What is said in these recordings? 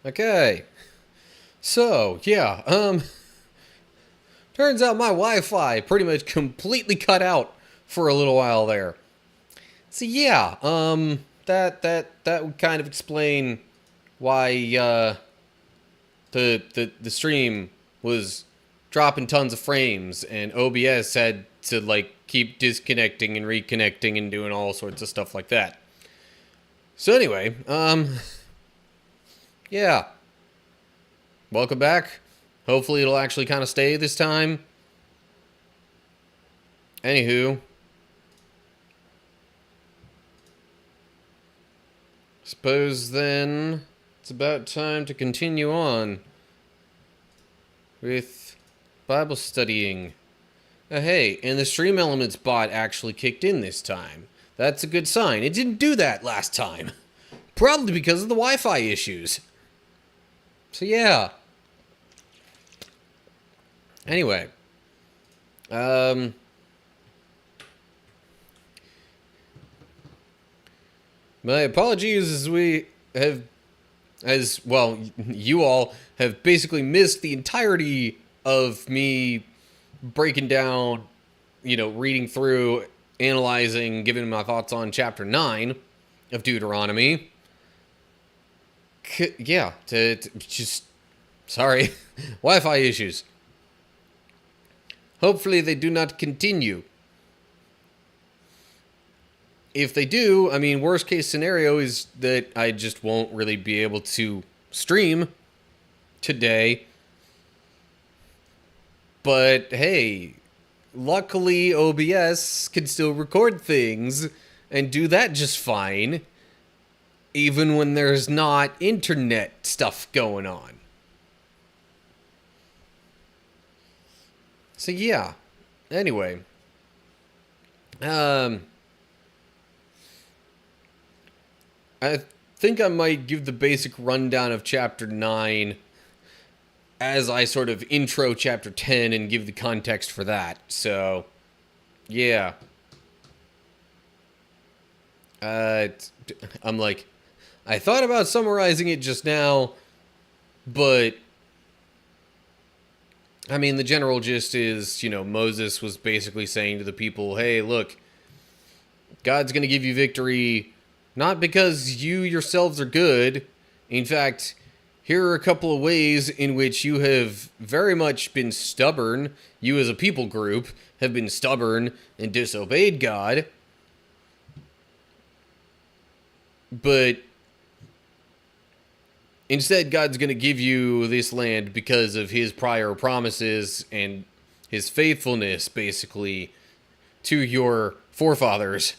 Okay. So, yeah, turns out my Wi-Fi pretty much completely cut out for a little while there. So yeah, that would kind of explain why the stream was dropping tons of frames and OBS had to like keep disconnecting and reconnecting and doing all sorts of stuff like that. So anyway, yeah. Welcome back. Hopefully it'll actually kind of stay this time. Anywho, suppose then it's about time to continue on with Bible studying. Hey, and the Stream Elements bot actually kicked in this time. That's a good sign. It didn't do that last time. Probably because of the Wi-Fi issues. So yeah. Anyway. My apologies as well, you all have basically missed the entirety of me breaking down, reading through, analyzing, giving my thoughts on chapter 9 of Deuteronomy. Yeah, just, sorry, Wi-Fi issues. Hopefully they do not continue. If they do, I mean, worst case scenario is that I just won't really be able to stream today. But hey, luckily OBS can still record things and do that just fine, even when there's not internet stuff going on. So yeah, anyway. I think I might give the basic rundown of Chapter 9 as I sort of intro Chapter 10 and give the context for that. So, yeah. I'm like, I thought about summarizing it just now, but I mean, the general gist is, Moses was basically saying to the people, hey, look, God's going to give you victory not because you yourselves are good. In fact, here are a couple of ways in which you have very much been stubborn. You as a people group have been stubborn and disobeyed God. But instead, God's going to give you this land because of his prior promises and his faithfulness, basically, to your forefathers.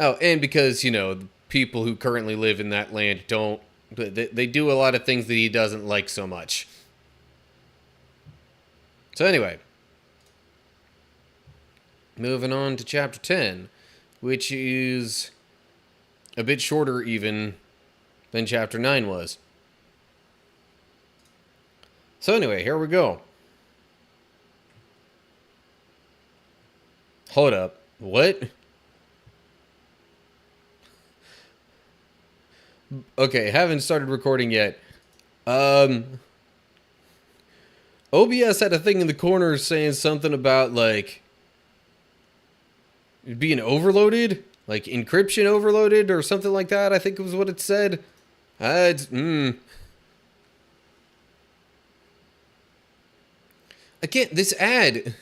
Oh, and because, the people who currently live in that land they do a lot of things that he doesn't like so much. So anyway, moving on to chapter 10, which is a bit shorter even than chapter 9 was. So anyway, here we go. Hold up. What? Okay, haven't started recording yet. OBS had a thing in the corner saying something about, like, being overloaded? Like, encryption overloaded or something like that, I think was what it said. Again, this ad.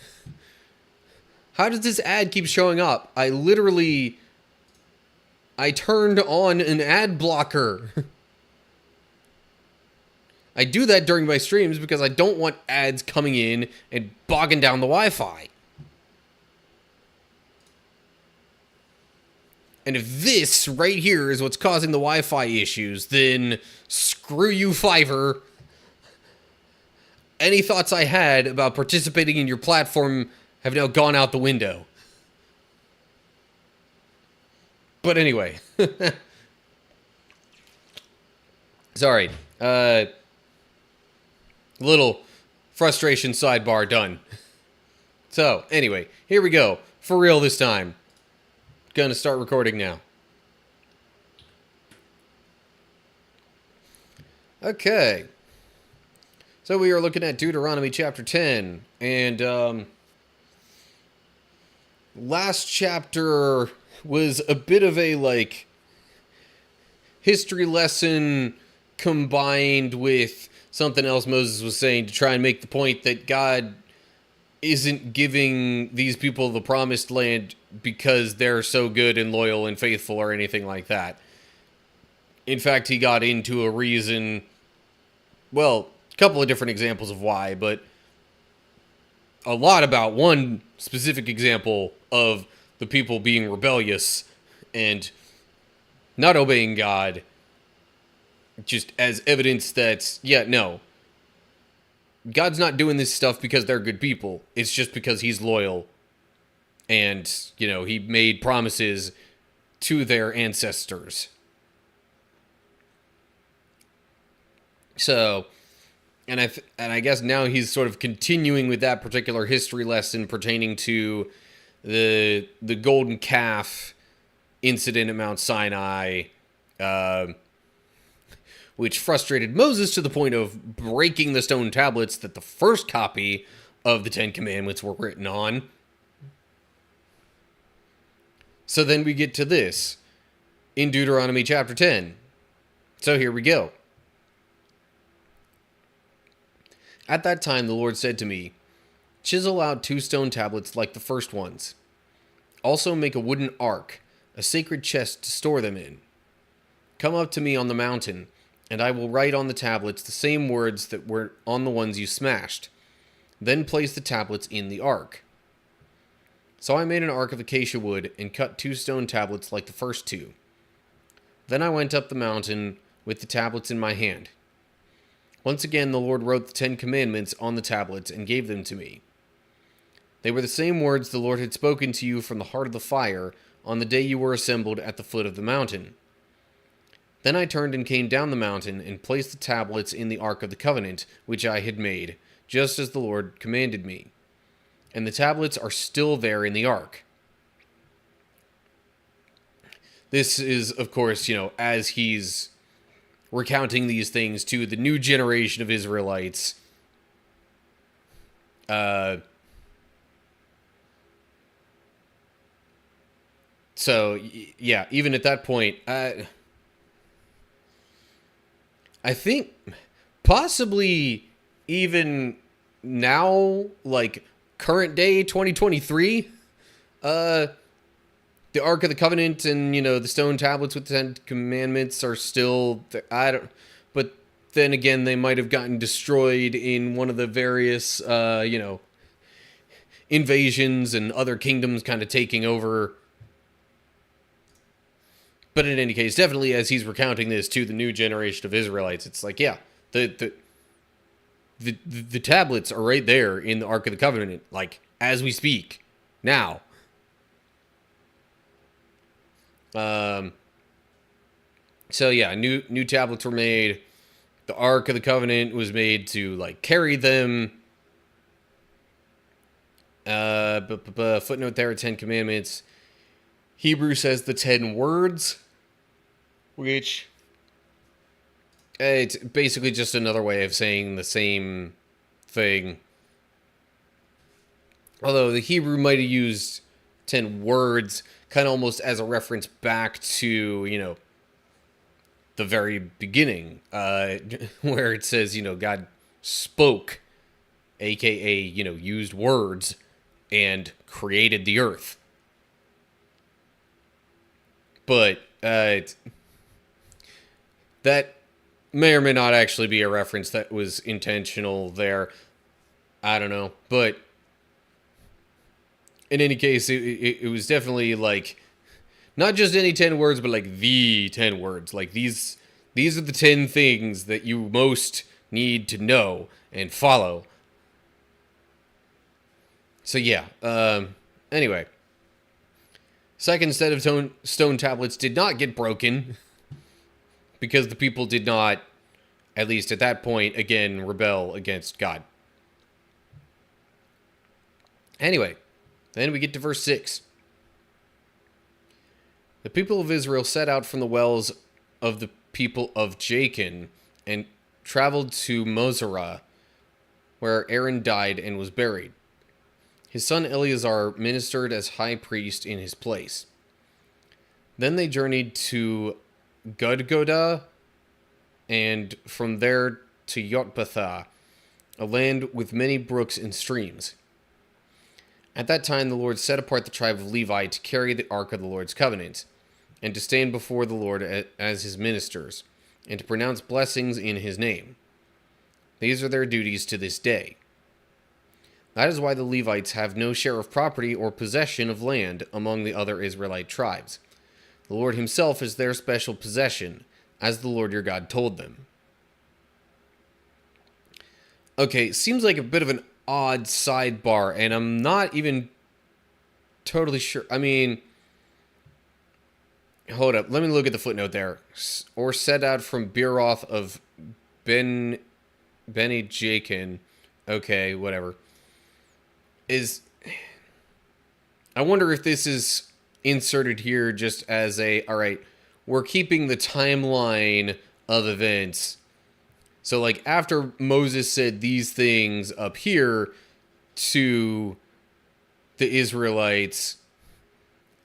How does this ad keep showing up? I turned on an ad blocker. I do that during my streams because I don't want ads coming in and bogging down the Wi-Fi. And if this right here is what's causing the Wi-Fi issues, then screw you, Fiverr. Any thoughts I had about participating in your platform have now gone out the window. But anyway. Sorry. Little frustration sidebar done. So, anyway, here we go. For real this time. Gonna start recording now. Okay. So we are looking at Deuteronomy chapter 10. And last chapter was a bit of a, like, history lesson combined with something else Moses was saying to try and make the point that God isn't giving these people the promised land because they're so good and loyal and faithful or anything like that. In fact, he got into a reason, well, a couple of different examples of why, but a lot about one specific example of the people being rebellious and not obeying God, just as evidence that, yeah, no, God's not doing this stuff because they're good people. It's just because he's loyal. And, he made promises to their ancestors. So, and I guess now he's sort of continuing with that particular history lesson pertaining to the golden calf incident at Mount Sinai, which frustrated Moses to the point of breaking the stone tablets that the first copy of the Ten Commandments were written on. So then we get to this in Deuteronomy chapter 10. So here we go. At that time the Lord said to me, "Chisel out 2 stone tablets like the first ones. Also make a wooden ark, a sacred chest to store them in. Come up to me on the mountain, and I will write on the tablets the same words that were on the ones you smashed. Then place the tablets in the ark." So I made an ark of acacia wood and cut 2 stone tablets like the first 2. Then I went up the mountain with the tablets in my hand. Once again the Lord wrote the 10 Commandments on the tablets and gave them to me. They were the same words the Lord had spoken to you from the heart of the fire on the day you were assembled at the foot of the mountain. Then I turned and came down the mountain and placed the tablets in the Ark of the Covenant, which I had made, just as the Lord commanded me. And the tablets are still there in the Ark. This is, of course, as he's recounting these things to the new generation of Israelites. So, yeah, even at that point, I think possibly even now, like current day 2023, the Ark of the Covenant and, the stone tablets with the 10 Commandments are still, but then again, they might have gotten destroyed in one of the various, invasions and other kingdoms kind of taking over. But in any case, definitely as he's recounting this to the new generation of Israelites, it's like, yeah, the tablets are right there in the Ark of the Covenant, like, as we speak, now. So yeah, new tablets were made. The Ark of the Covenant was made to, like, carry them. Footnote there, 10 Commandments. Hebrew says the 10 words, which it's basically just another way of saying the same thing. Although the Hebrew might have used 10 words kind of almost as a reference back to, the very beginning, where it says, God spoke, aka, used words and created the earth. But that may or may not actually be a reference that was intentional there. I don't know. But in any case, it was definitely, like, not just any 10 words, but, like, the 10 words. Like, these are the 10 things that you most need to know and follow. So, yeah. Anyway. Second set of stone tablets did not get broken because the people did not, at least at that point, again, rebel against God. Anyway, then we get to verse 6. The people of Israel set out from the wells of the people of Jachin and traveled to Mosera, where Aaron died and was buried. His son Eleazar ministered as high priest in his place. Then they journeyed to Gudgoda, and from there to Yotbatha, a land with many brooks and streams. At that time the Lord set apart the tribe of Levi to carry the ark of the Lord's covenant, and to stand before the Lord as his ministers, and to pronounce blessings in his name. These are their duties to this day. That is why the Levites have no share of property or possession of land among the other Israelite tribes. The Lord himself is their special possession, as the Lord your God told them. Okay, seems like a bit of an odd sidebar, and I'm not even totally sure. I mean, hold up. Let me look at the footnote there. Or set out from Beeroth of Beni Jakin. Okay, whatever. I wonder if this is inserted here just as alright, we're keeping the timeline of events. So, like, after Moses said these things up here to the Israelites,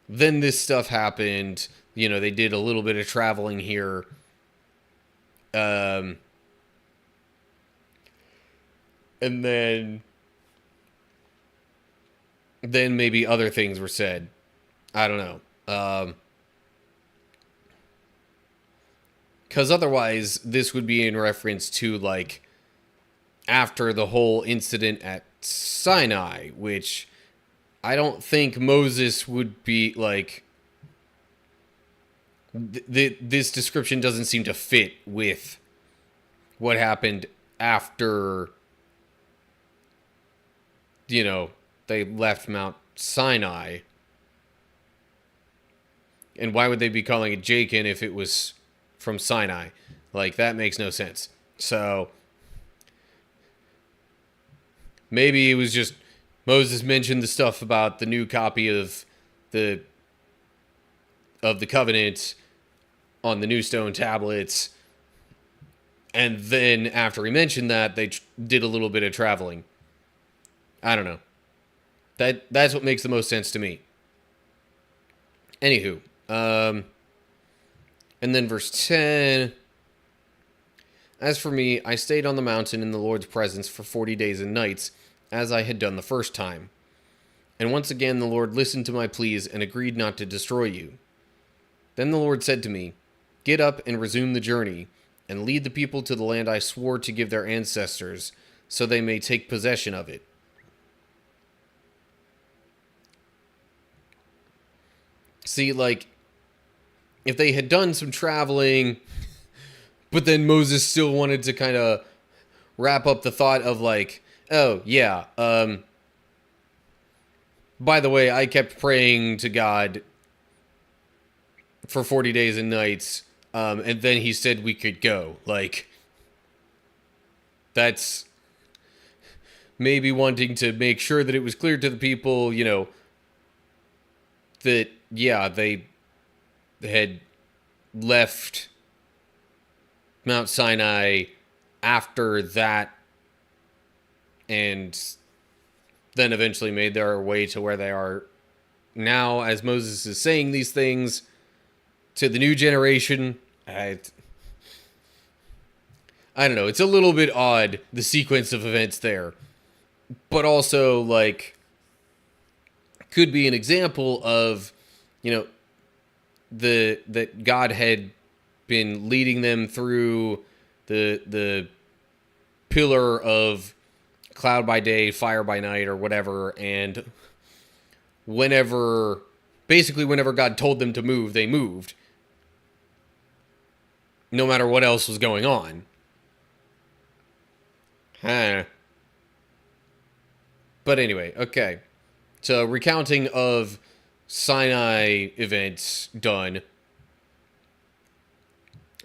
then this stuff happened. You know, they did a little bit of traveling here. And then maybe other things were said. I don't know. Because otherwise, this would be in reference to, like, after the whole incident at Sinai, which I don't think Moses would be, like... this description doesn't seem to fit with what happened after, you know, they left Mount Sinai. And why would they be calling it Jachin if it was from Sinai? Like, that makes no sense. So, maybe it was just Moses mentioned the stuff about the new copy of the covenant on the new stone tablets, and then after he mentioned that, they did a little bit of traveling. I don't know. That's what makes the most sense to me. Anywho, and then verse 10. As for me, I stayed on the mountain in the Lord's presence for 40 days and nights, as I had done the first time. And once again the Lord listened to my pleas and agreed not to destroy you. Then the Lord said to me, "Get up and resume the journey, and lead the people to the land I swore to give their ancestors, so they may take possession of it." See, like, if they had done some traveling, but then Moses still wanted to kind of wrap up the thought of, like, oh, yeah, by the way, I kept praying to God for 40 days and nights, and then he said we could go. Like, that's maybe wanting to make sure that it was clear to the people, you know, that, yeah, they had left Mount Sinai after that, and then eventually made their way to where they are now, as Moses is saying these things to the new generation. I don't know. It's a little bit odd, the sequence of events there. But also, like, could be an example of, you know, that God had been leading them through the pillar of cloud by day, fire by night, or whatever, and whenever God told them to move, they moved, no matter what else was going on. But anyway, okay. So, recounting of Sinai events done.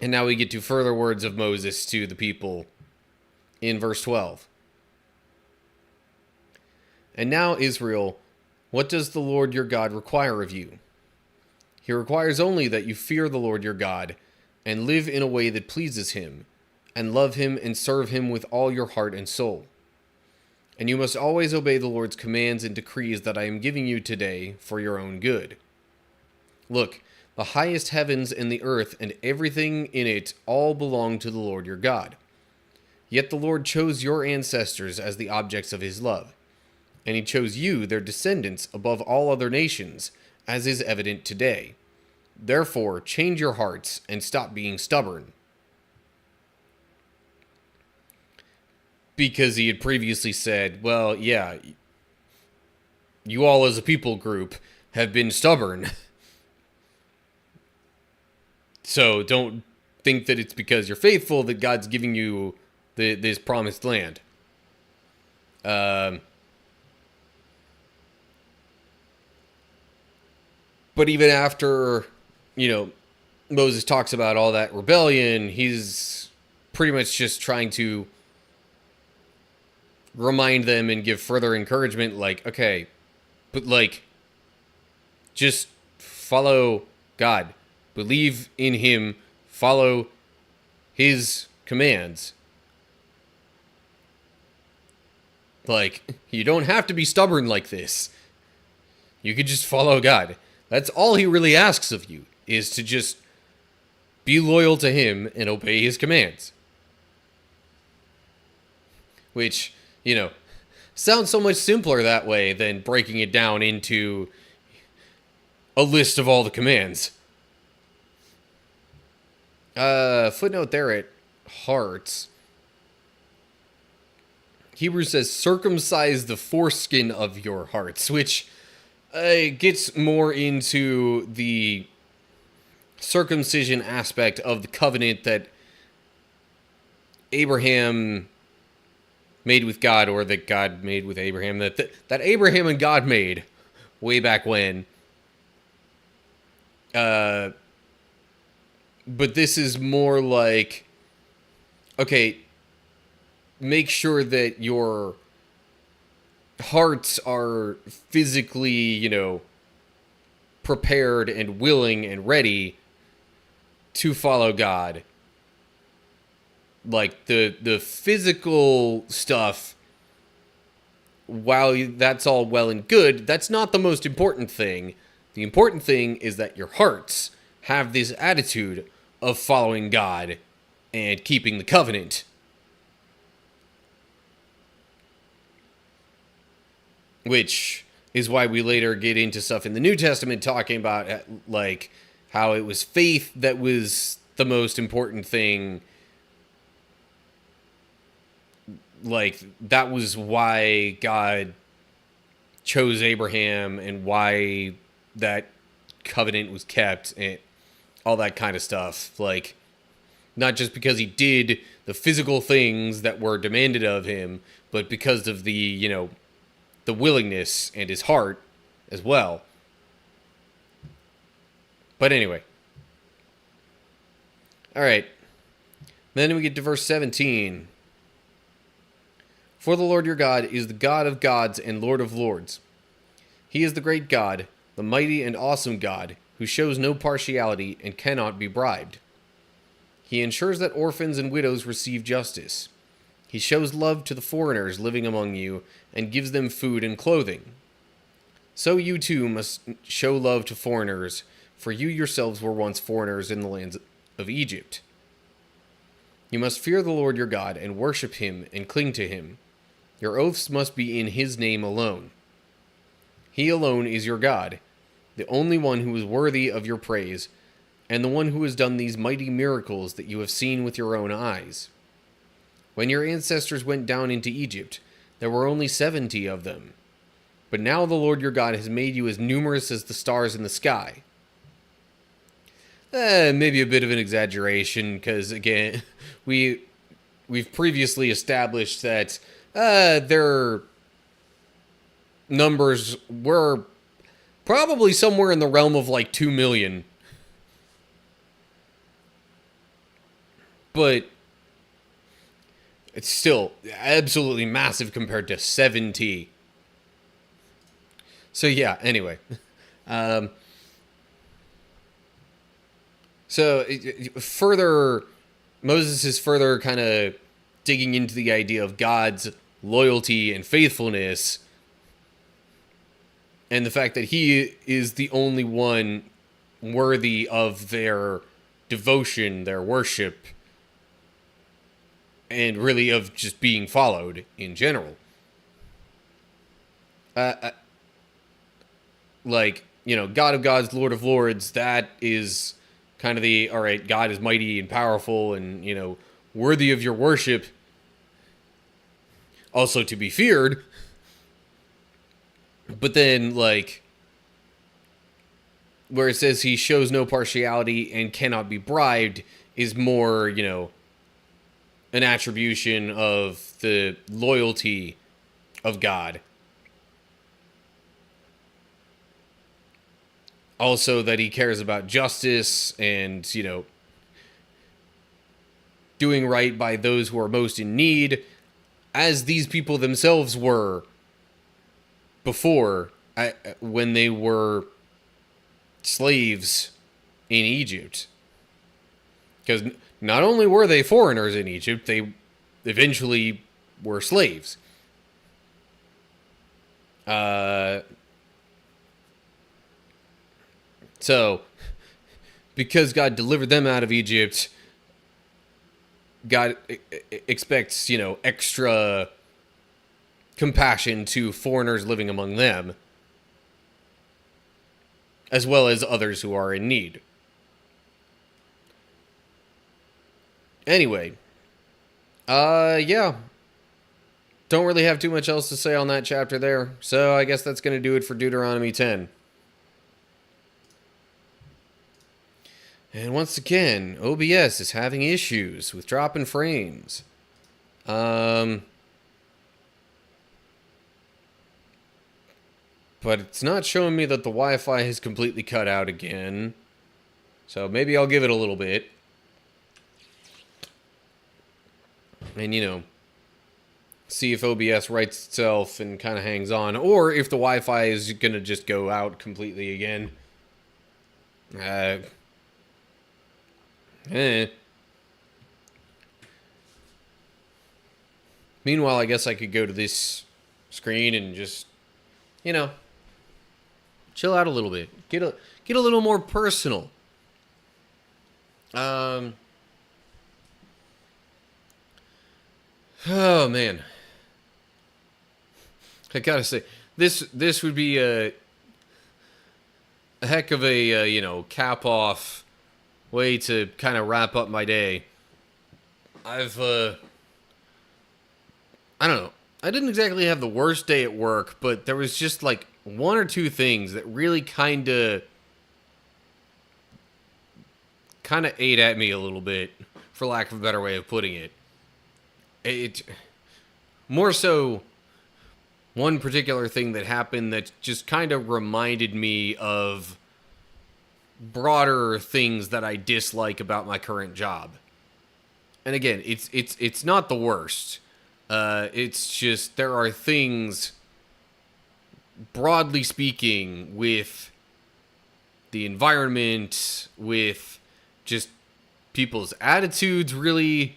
And now we get to further words of Moses to the people in verse 12. And now, Israel, what does the Lord your God require of you? He requires only that you fear the Lord your God and live in a way that pleases him, and love him and serve him with all your heart and soul. And you must always obey the Lord's commands and decrees that I am giving you today for your own good. Look, the highest heavens and the earth and everything in it all belong to the Lord your God. Yet the Lord chose your ancestors as the objects of his love, and he chose you, their descendants, above all other nations, as is evident today. Therefore, change your hearts and stop being stubborn. Because he had previously said, well, yeah, you all as a people group have been stubborn. So don't think that it's because you're faithful that God's giving you this promised land. But even after, Moses talks about all that rebellion, he's pretty much just trying to remind them and give further encouragement, like, okay, but just follow God. Believe in him. Follow his commands. You don't have to be stubborn like this. You could just follow God. That's all he really asks of you, is to just be loyal to him and obey his commands. Which, sounds so much simpler that way than breaking it down into a list of all the commands. Footnote there at hearts. Hebrews says, circumcise the foreskin of your hearts, which gets more into the circumcision aspect of the covenant that Abraham made with God, or that God made with Abraham, that Abraham and God made way back when. But this is more like, okay, make sure that your hearts are physically, prepared and willing and ready to follow God. Like the physical stuff, while that's all well and good, that's not the most important thing. The important thing is that your hearts have this attitude of following God and keeping the covenant. Which is why we later get into stuff in the New Testament talking about how it was faith that was the most important thing. That was why God chose Abraham and why that covenant was kept and all that kind of stuff. Not just because he did the physical things that were demanded of him, but because of the willingness and his heart as well. But anyway. All right. Then we get to verse 17. For the Lord your God is the God of gods and Lord of lords. He is the great God, the mighty and awesome God, who shows no partiality and cannot be bribed. He ensures that orphans and widows receive justice. He shows love to the foreigners living among you and gives them food and clothing. So you too must show love to foreigners, for you yourselves were once foreigners in the lands of Egypt. You must fear the Lord your God and worship him and cling to him. Your oaths must be in his name alone. He alone is your God, the only one who is worthy of your praise, and the one who has done these mighty miracles that you have seen with your own eyes. When your ancestors went down into Egypt, there were only 70 of them. But now the Lord your God has made you as numerous as the stars in the sky. Maybe a bit of an exaggeration, because again, we've previously established that their numbers were probably somewhere in the realm of 2 million. But it's still absolutely massive compared to 70. So yeah, anyway. So further Moses is further kind of digging into the idea of God's loyalty and faithfulness, and the fact that he is the only one worthy of their devotion, their worship, and really of just being followed in general. Like, God of gods, Lord of lords, that is kind of the, all right, God is mighty and powerful and, worthy of your worship, also to be feared. But then, like, where it says he shows no partiality and cannot be bribed is more, an attribution of the loyalty of God. Also that he cares about justice and, doing right by those who are most in need, as these people themselves were before, when they were slaves in Egypt. Because not only were they foreigners in Egypt, they eventually were slaves. So, because God delivered them out of Egypt, God expects, extra compassion to foreigners living among them, as well as others who are in need. Anyway, yeah. Don't really have too much else to say on that chapter there, so I guess that's going to do it for Deuteronomy 10. And once again, OBS is having issues with dropping frames. But it's not showing me that the Wi-Fi has completely cut out again. So maybe I'll give it a little bit. And, see if OBS rights itself and kind of hangs on. Or if the Wi-Fi is going to just go out completely again. Meanwhile, I guess I could go to this screen and just, chill out a little bit. Get a little more personal. Oh man. I gotta say, this would be a heck of a, cap off way to kind of wrap up my day. I don't know. I didn't exactly have the worst day at work, but there was just like one or two things that really kind of ate at me a little bit, for lack of a better way of putting it. It more so one particular thing that happened that just kind of reminded me of broader things that I dislike about my current job. And again, it's not the worst. It's just there are things, broadly speaking, with the environment, with just people's attitudes, really,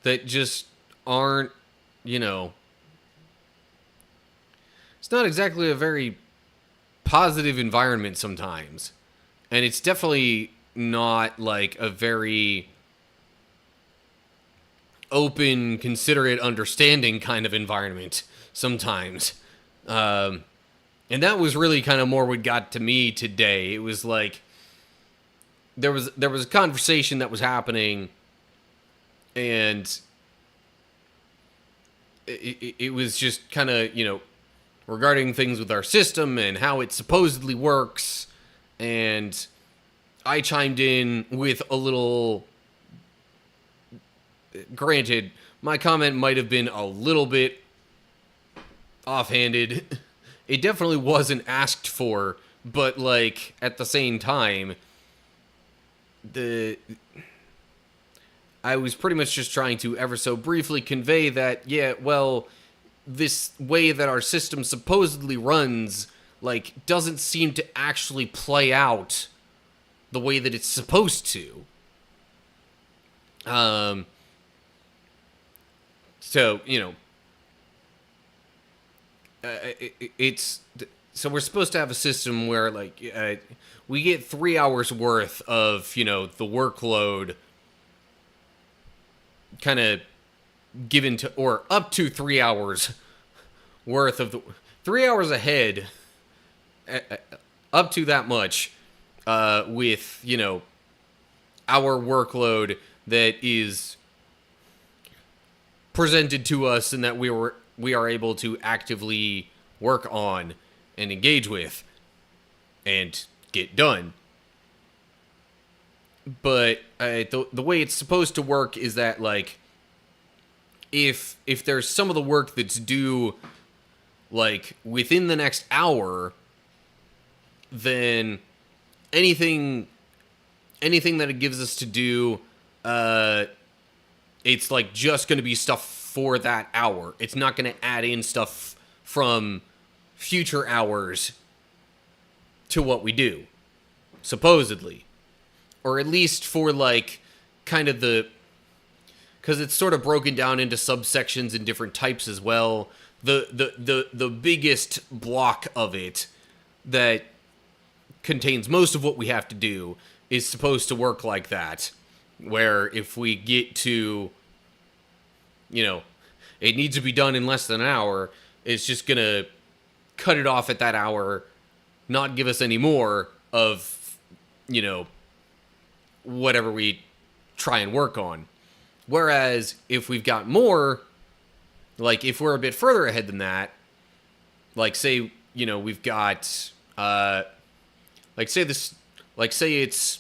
that just aren't, it's not exactly a very positive environment sometimes. And it's definitely not like a very open, considerate, understanding kind of environment sometimes. And that was really kind of more what got to me today. It was like there was a conversation that was happening, and it was just kind of, regarding things with our system and how it supposedly works. And I chimed in with a little. Granted, my comment might have been a little bit offhanded. It definitely wasn't asked for, but like at the same time, I was pretty much just trying to ever so briefly convey that, yeah, well, this way that our system supposedly runs, like, doesn't seem to actually play out the way that it's supposed to. Um, so, it's so we're supposed to have a system where like we get 3 hours worth of the workload kind of given to, or up to 3 hours worth of the 3 hours ahead, up to that much, with our workload that is presented to us and that we are able to actively work on and engage with and get done. But the way it's supposed to work is that like if there's some of the work that's due like within the next hour, then anything that it gives us to do, it's like just going to be stuff for that hour. It's not going to add in stuff from future hours to what we do, supposedly. Or at least for like kind of because it's sort of broken down into subsections and different types as well. The biggest block of it that contains most of what we have to do is supposed to work like that, where if we get to, it needs to be done in less than an hour, it's just going to cut it off at that hour, not give us any more of, whatever we try and work on. Whereas if we've got more, like if we're a bit further ahead than that, like say, we've got, say it's,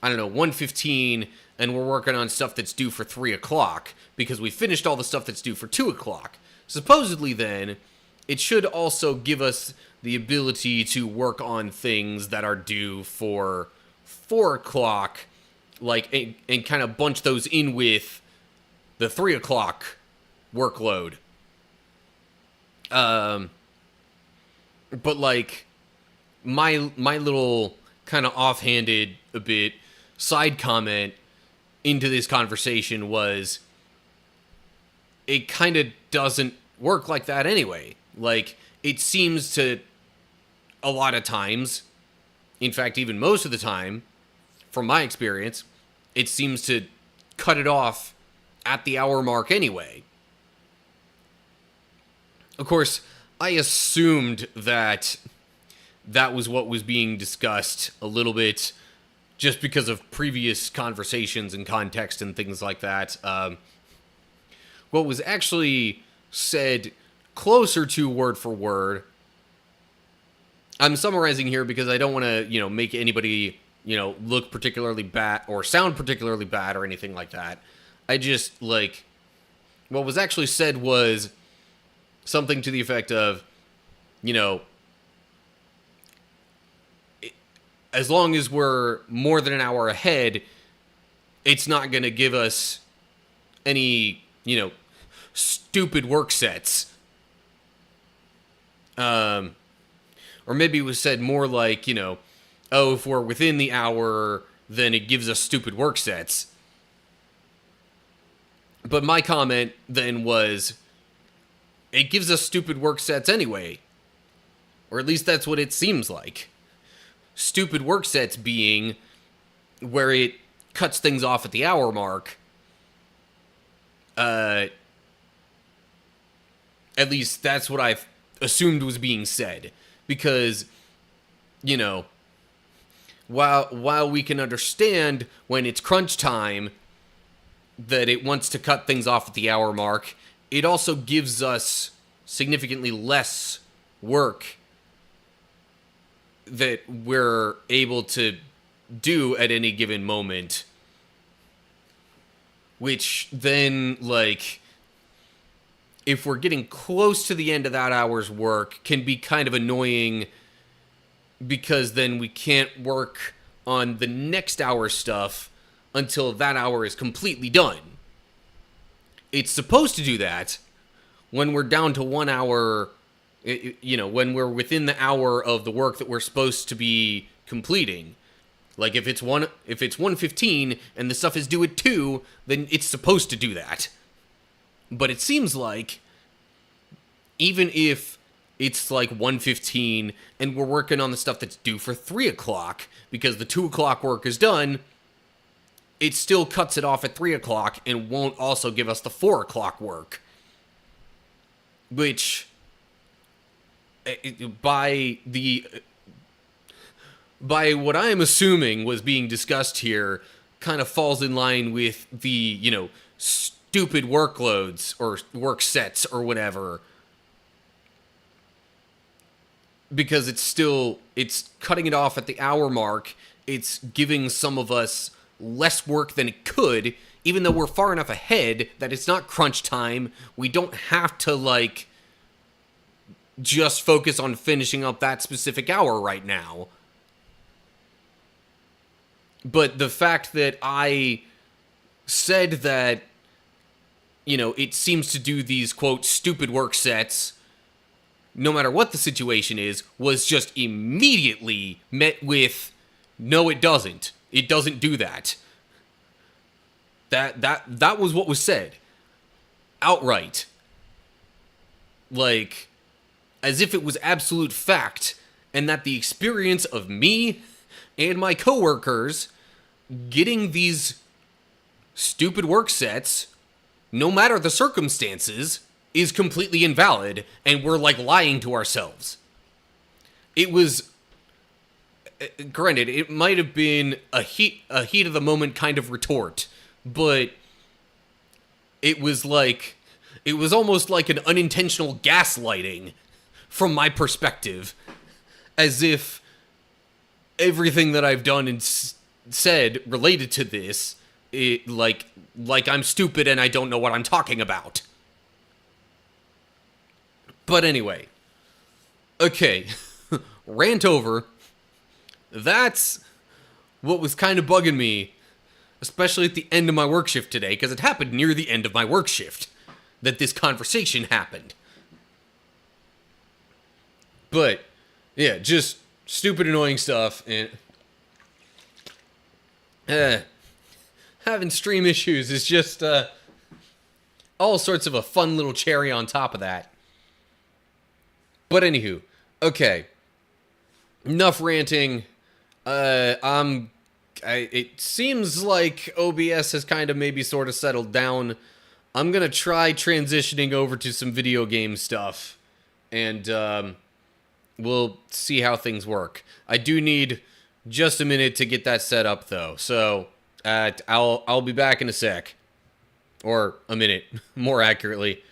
I don't know, 1:15 and we're working on stuff that's due for 3 o'clock because we finished all the stuff that's due for 2 o'clock. Supposedly then, it should also give us the ability to work on things that are due for 4 o'clock, like, and kind of bunch those in with the 3 o'clock workload. But like, my little kind of offhanded a bit side comment into this conversation was it kind of doesn't work like that anyway. Like, it seems to a lot of times, in fact, even most of the time, from my experience, it seems to cut it off at the hour mark anyway. Of course, I assumed that was what was being discussed a little bit just because of previous conversations and context and things like that. What was actually said closer to word for word, I'm summarizing here because I don't want to, make anybody, look particularly bad or sound particularly bad or anything like that. I just, like, what was actually said was something to the effect of, as long as we're more than an hour ahead, it's not going to give us any, stupid work sets. Or maybe it was said more like, if we're within the hour, then it gives us stupid work sets. But my comment then was, it gives us stupid work sets anyway. Or at least that's what it seems like. Stupid work sets being where it cuts things off at the hour mark. At least that's what I assumed was being said. Because, while we can understand when it's crunch time that it wants to cut things off at the hour mark, it also gives us significantly less work that we're able to do at any given moment. Which then, like, if we're getting close to the end of that hour's work, can be kind of annoying because then we can't work on the next hour's stuff until that hour is completely done. It's supposed to do that when we're down to 1 hour, when we're within the hour of the work that we're supposed to be completing. Like if it's 1:15 and the stuff is due at 2, then it's supposed to do that. But it seems like even if it's like 1:15 and we're working on the stuff that's due for 3 o'clock because the 2 o'clock work is done, it still cuts it off at 3 o'clock and won't also give us the 4 o'clock work. Which, by what I am assuming was being discussed here, kind of falls in line with the, stupid workloads or work sets or whatever. Because it's cutting it off at the hour mark. It's giving some of us less work than it could, even though we're far enough ahead that it's not crunch time. We don't have to, just focus on finishing up that specific hour right now. But the fact that I said that, it seems to do these, quote, stupid work sets, no matter what the situation is, was just immediately met with, no, it doesn't. It doesn't do that. That was what was said. Outright. As if it was absolute fact, and that the experience of me and my coworkers getting these stupid work sets, no matter the circumstances, is completely invalid, and we're lying to ourselves. It was, granted, it might have been a heat of the moment kind of retort, but it was almost like an unintentional gaslighting from my perspective, as if everything that I've done and said related to this, like I'm stupid and I don't know what I'm talking about. But anyway, okay, rant over. That's what was kind of bugging me, especially at the end of my work shift today, because it happened near the end of my work shift that this conversation happened. But, yeah, just stupid, annoying stuff, and having stream issues is just all sorts of a fun little cherry on top of that. But anywho, okay, enough ranting. It seems like OBS has kind of maybe sort of settled down. I'm gonna try transitioning over to some video game stuff, and we'll see how things work. I do need just a minute to get that set up, though. So I'll be back in a sec, or a minute, more accurately.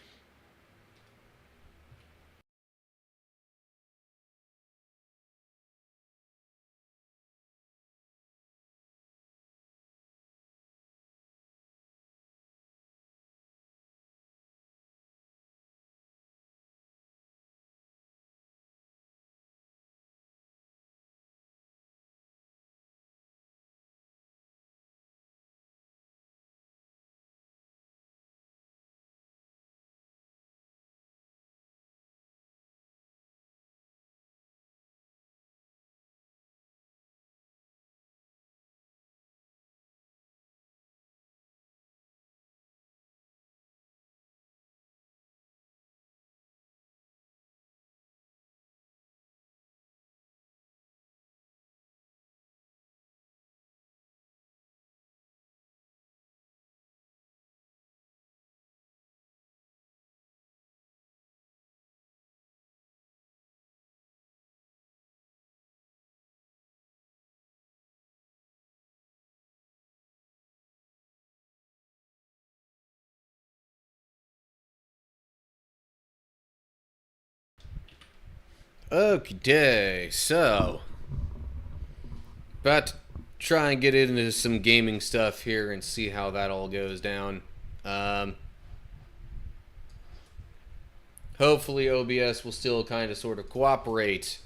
Okay, so about to try and get into some gaming stuff here and see how that all goes down. Hopefully OBS will still kind of sort of cooperate.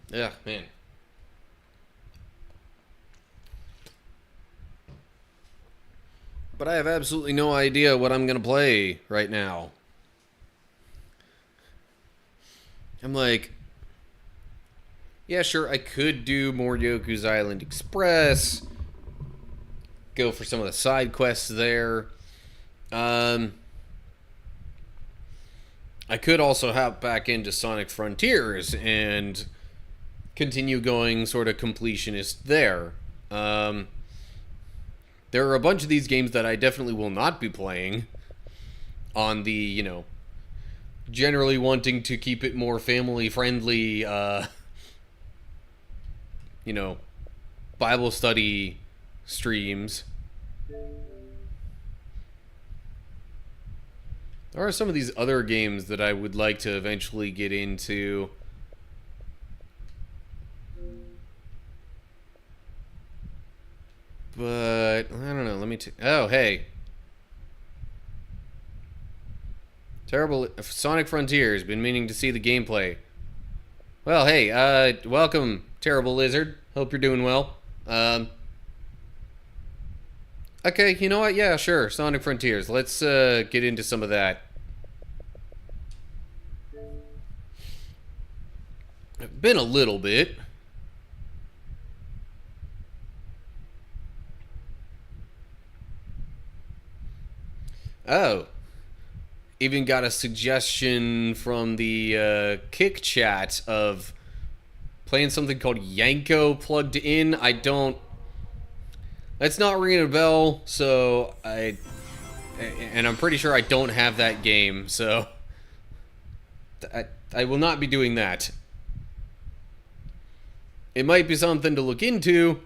Yeah, man. But I have absolutely no idea what I'm going to play right now. I'm like, yeah, sure, I could do more Yoku's Island Express, go for some of the side quests there. I could also hop back into Sonic Frontiers and continue going sort of completionist there. There are a bunch of these games that I definitely will not be playing on the, generally wanting to keep it more family friendly, Bible study streams. There are some of these other games that I would like to eventually get into. But, I don't know, let me oh, hey. Terrible Sonic Frontiers, been meaning to see the gameplay. Well, hey, welcome, Terrible Lizard. Hope you're doing well. Okay, you know what? Yeah, sure, Sonic Frontiers. Let's get into some of that. Been a little bit. Oh. Even got a suggestion from the Kick chat of playing something called Yanko plugged in. I don't... That's not ringing a bell, so and I'm pretty sure I don't have that game, so... I will not be doing that. It might be something to look into.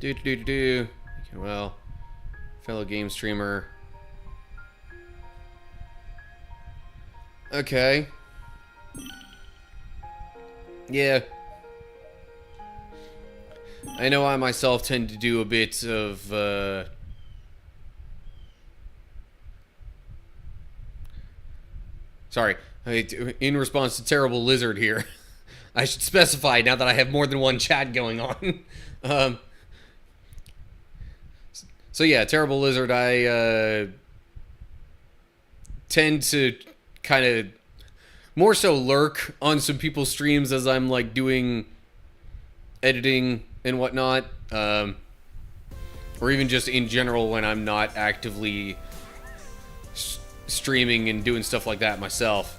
Okay, well, fellow game streamer. Okay. Yeah. I know I myself tend to do a bit of, Sorry, in response to Terrible Lizard here. I should specify now that I have more than one chat going on. So yeah, Terrible Lizard, I tend to kind of more so lurk on some people's streams as I'm like doing editing and whatnot, or even just in general when I'm not actively streaming and doing stuff like that myself.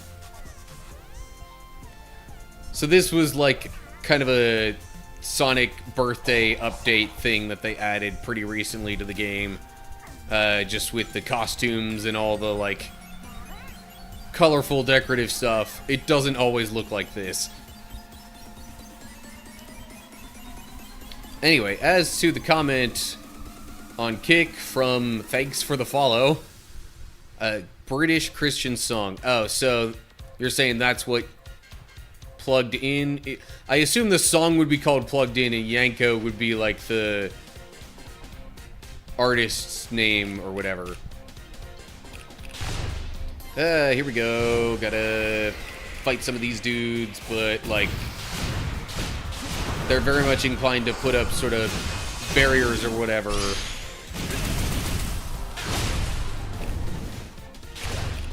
So this was like kind of a Sonic birthday update thing that they added pretty recently to the game, just with the costumes and all the like colorful decorative stuff. It doesn't always look like this. Anyway, as to the comment on Kick from Thanks for the Follow, British Christian song. Oh, so you're saying that's what plugged in? I assume the song would be called Plugged In and Yanko would be like the artist's name or whatever. Here we go. Gotta fight some of these dudes, but like they're very much inclined to put up sort of barriers or whatever.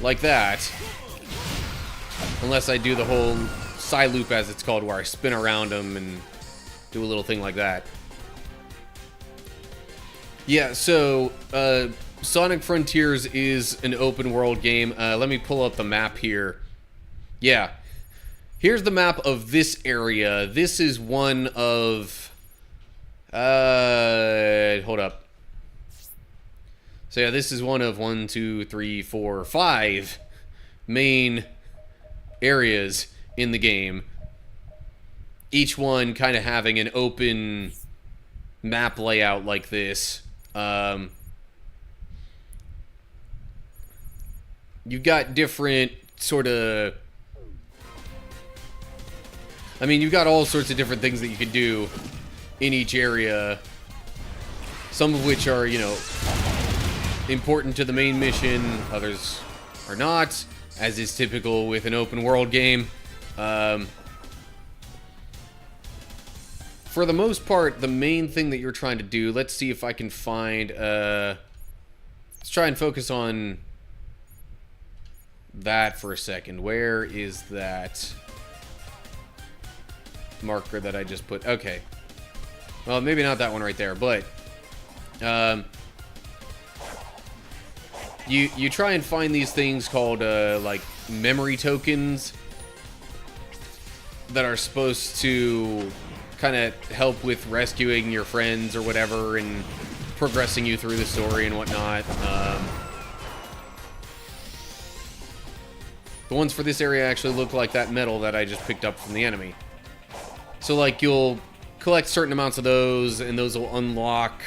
Like that. Unless I do the whole side loop, as it's called, where I spin around them and do a little thing like that. Yeah, so Sonic Frontiers is an open world game. Let me pull up the map here. Yeah. Here's the map of this area. This is one of... hold up. So yeah, this is one of 1, 2, 3, 4, 5 main areas in the game. Each one kind of having an open map layout like this. You've got different sort of... I mean, you've got all sorts of different things that you can do in each area. Some of which are, important to the main mission. Others are not, as is typical with an open world game. for the most part, the main thing that you're trying to do, let's see if I can find, let's try and focus on that for a second. Where is that marker that I just put? Okay. Well, maybe not that one right there, but you try and find these things called like memory tokens that are supposed to kind of help with rescuing your friends or whatever and progressing you through the story and whatnot. The ones for this area actually look like that medal that I just picked up from the enemy. So, like, you'll collect certain amounts of those, and those will unlock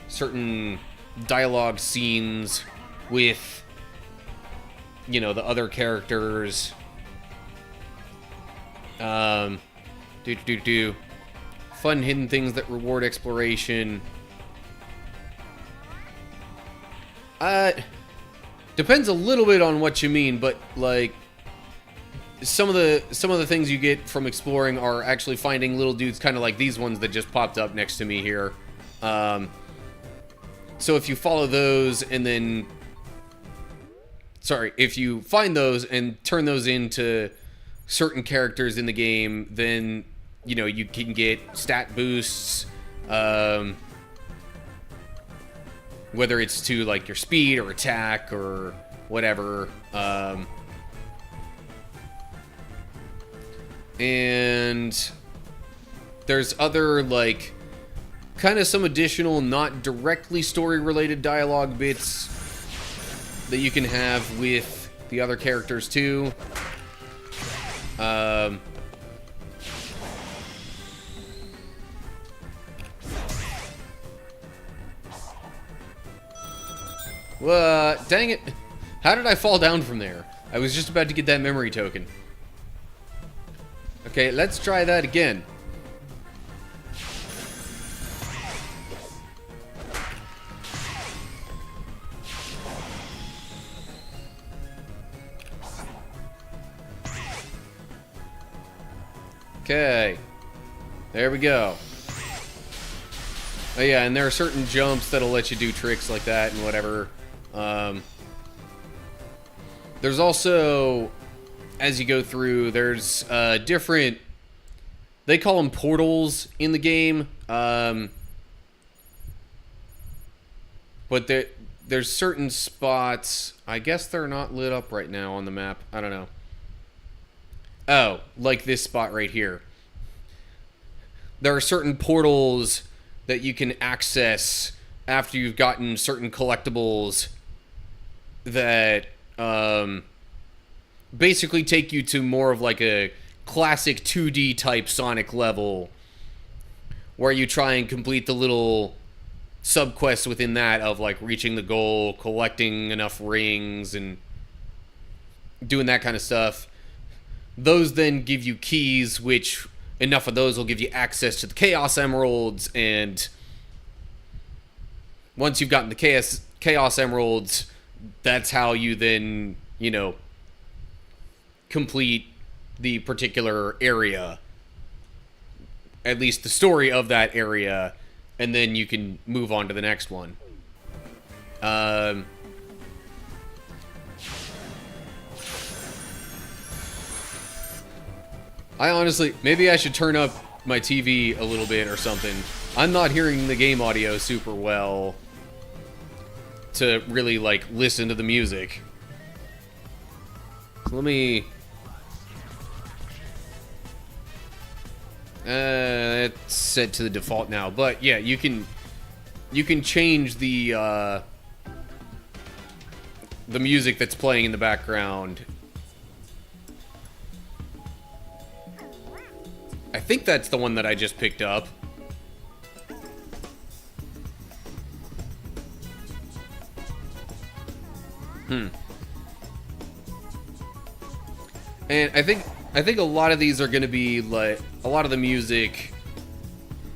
certain dialogue scenes with, you know, the other characters. Fun hidden things that reward exploration. Depends a little bit on what you mean, but, like, some of the things you get from exploring are actually finding little dudes kind of like these ones that just popped up next to me here. So if you follow those and then... Sorry, if you find those and turn those into certain characters in the game, then, you know, you can get stat boosts, whether it's to, like, your speed or attack or whatever. And there's other, like, kind of some additional, not directly story-related dialogue bits that you can have with the other characters, too. Dang it. How did I fall down from there? I was just about to get that memory token. Okay, let's try that again. Okay. There we go. Oh yeah, and there are certain jumps that'll let you do tricks like that and whatever. There's also, as you go through, there's different... They call them portals in the game. But there's certain spots... I guess they're not lit up right now on the map. I don't know. Oh, like this spot right here. There are certain portals that you can access after you've gotten certain collectibles that basically take you to more of like a classic 2D type Sonic level, where you try and complete the little subquests within that of like reaching the goal, collecting enough rings, and doing that kind of stuff. Those then give you keys, which enough of those will give you access to the Chaos Emeralds, and once you've gotten the Chaos Emeralds, that's how you then, you know, complete the particular area. At least the story of that area, and then you can move on to the next one. I honestly, maybe I should turn up my TV a little bit or something. I'm not hearing the game audio super well to really, like, listen to the music. So let me... it's set to the default now. But, yeah, you can change the music that's playing in the background. I think that's the one that I just picked up. And I think a lot of these are going to be like, a lot of the music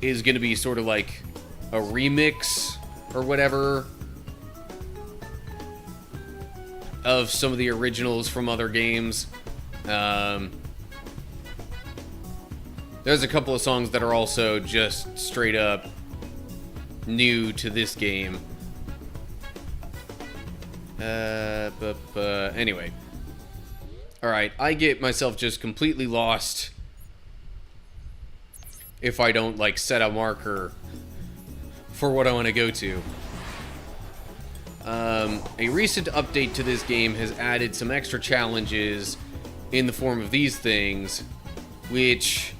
is going to be sort of like a remix or whatever of some of the originals from other games. There's a couple of songs that are also just straight up new to this game. Anyway. Alright, I get myself just completely lost if I don't, like, set a marker for what I want to go to. A recent update to this game has added some extra challenges in the form of these things, which...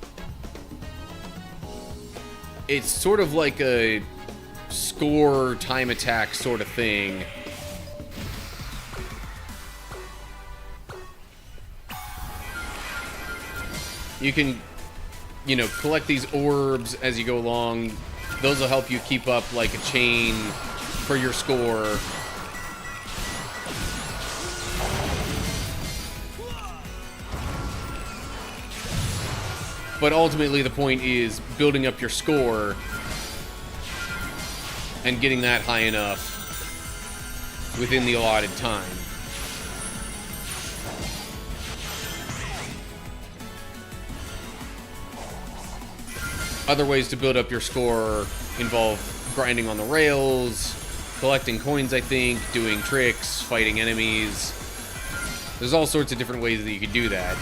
it's sort of like a score time attack sort of thing. You can, you know, collect these orbs as you go along. Those will help you keep up like a chain for your score. But ultimately the point is building up your score and getting that high enough within the allotted time. Other ways to build up your score involve grinding on the rails, collecting coins, I think, doing tricks, fighting enemies. There's all sorts of different ways that you can do that.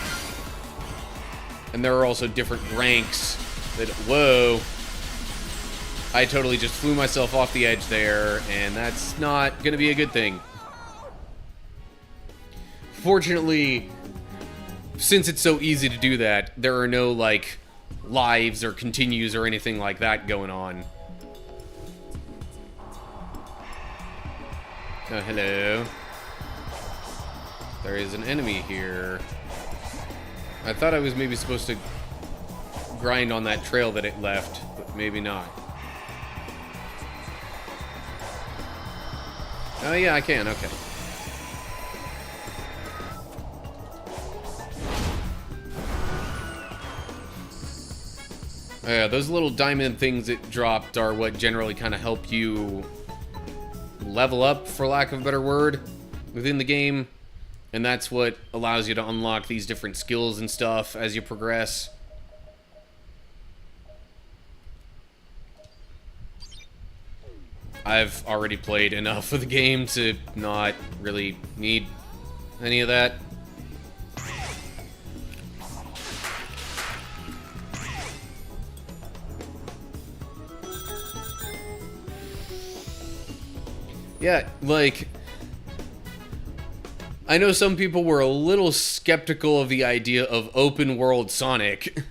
And there are also different ranks that... Whoa! I totally just flew myself off the edge there, and that's not going to be a good thing. Fortunately, since it's so easy to do that, there are no, like, lives or continues or anything like that going on. Oh, hello. There is an enemy here. I thought I was maybe supposed to grind on that trail that it left, but maybe not. Oh yeah, I can, okay. Oh yeah, those little diamond things that dropped are what generally kind of help you level up, for lack of a better word, within the game. And that's what allows you to unlock these different skills and stuff as you progress. I've already played enough of the game to not really need any of that. Yeah, like... I know some people were a little skeptical of the idea of open world Sonic.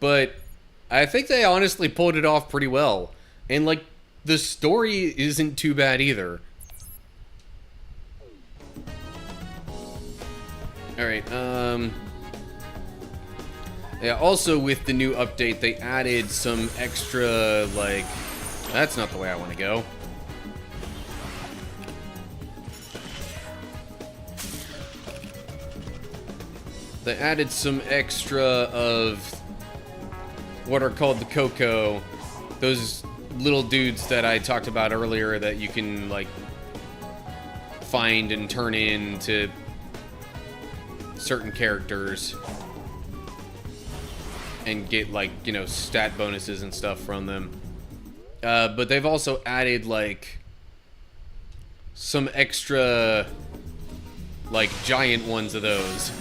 But I think they honestly pulled it off pretty well. And, like, the story isn't too bad either. Alright, yeah, also with the new update, they added some extra, like... That's not the way I want to go. They added some extra of what are called the Coco. Those little dudes that I talked about earlier that you can, like, find and turn into certain characters and get, like, you know, stat bonuses and stuff from them. But they've also added, like, some extra, like, giant ones of those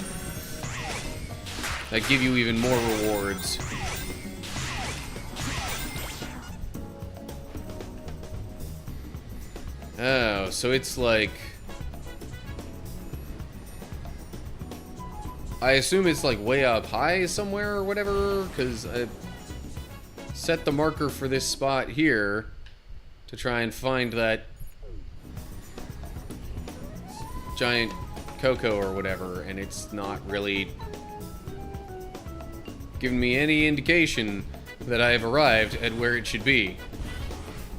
that give you even more rewards. Oh, so it's like... I assume it's like way up high somewhere or whatever, because I set the marker for this spot here to try and find that giant Coco or whatever, and it's not really giving me any indication that I have arrived at where it should be.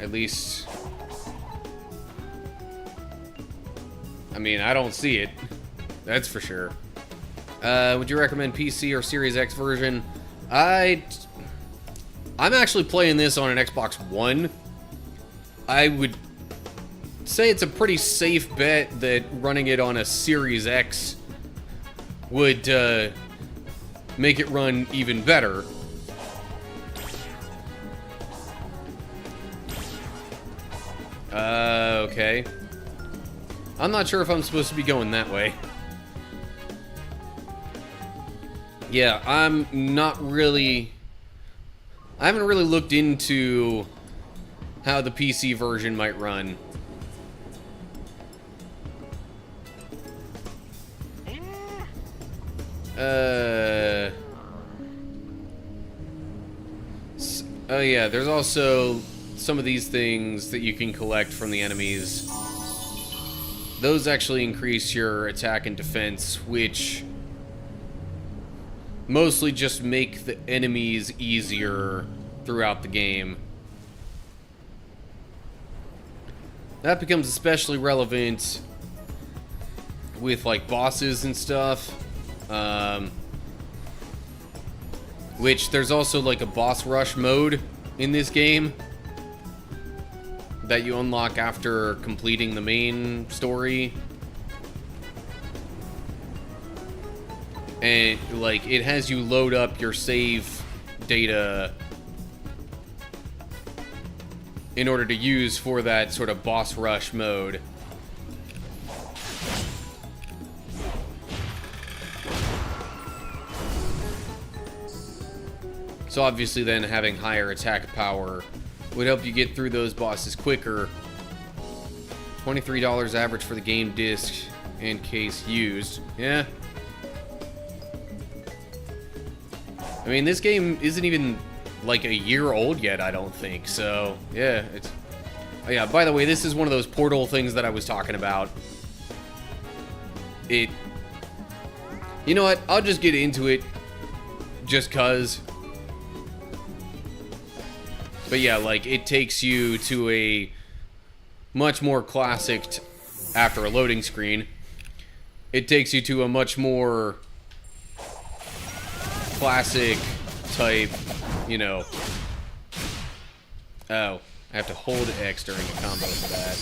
At least... I mean, I don't see it. That's for sure. Would you recommend PC or Series X version? I'm actually playing this on an Xbox One. I would say it's a pretty safe bet that running it on a Series X would make it run even better. Okay. I'm not sure if I'm supposed to be going that way. Yeah, I haven't really looked into how the PC version might run. Oh yeah, there's also some of these things that you can collect from the enemies. Those actually increase your attack and defense, which mostly just make the enemies easier throughout the game. That becomes especially relevant with like bosses and stuff. Which there's also like a boss rush mode in this game that you unlock after completing the main story. And like it has you load up your save data in order to use for that sort of boss rush mode. So obviously then having higher attack power would help you get through those bosses quicker. $23 average for the game disc and case used. Yeah. I mean, this game isn't even like a year old yet, I don't think. So, yeah, it's... Oh yeah, by the way, this is one of those Portal things that I was talking about. You know what? I'll just get into it just 'cause. But yeah, like, it takes you to a much more classic, after a loading screen, it takes you to a much more classic type, you know. Oh, I have to hold X during a combo for that.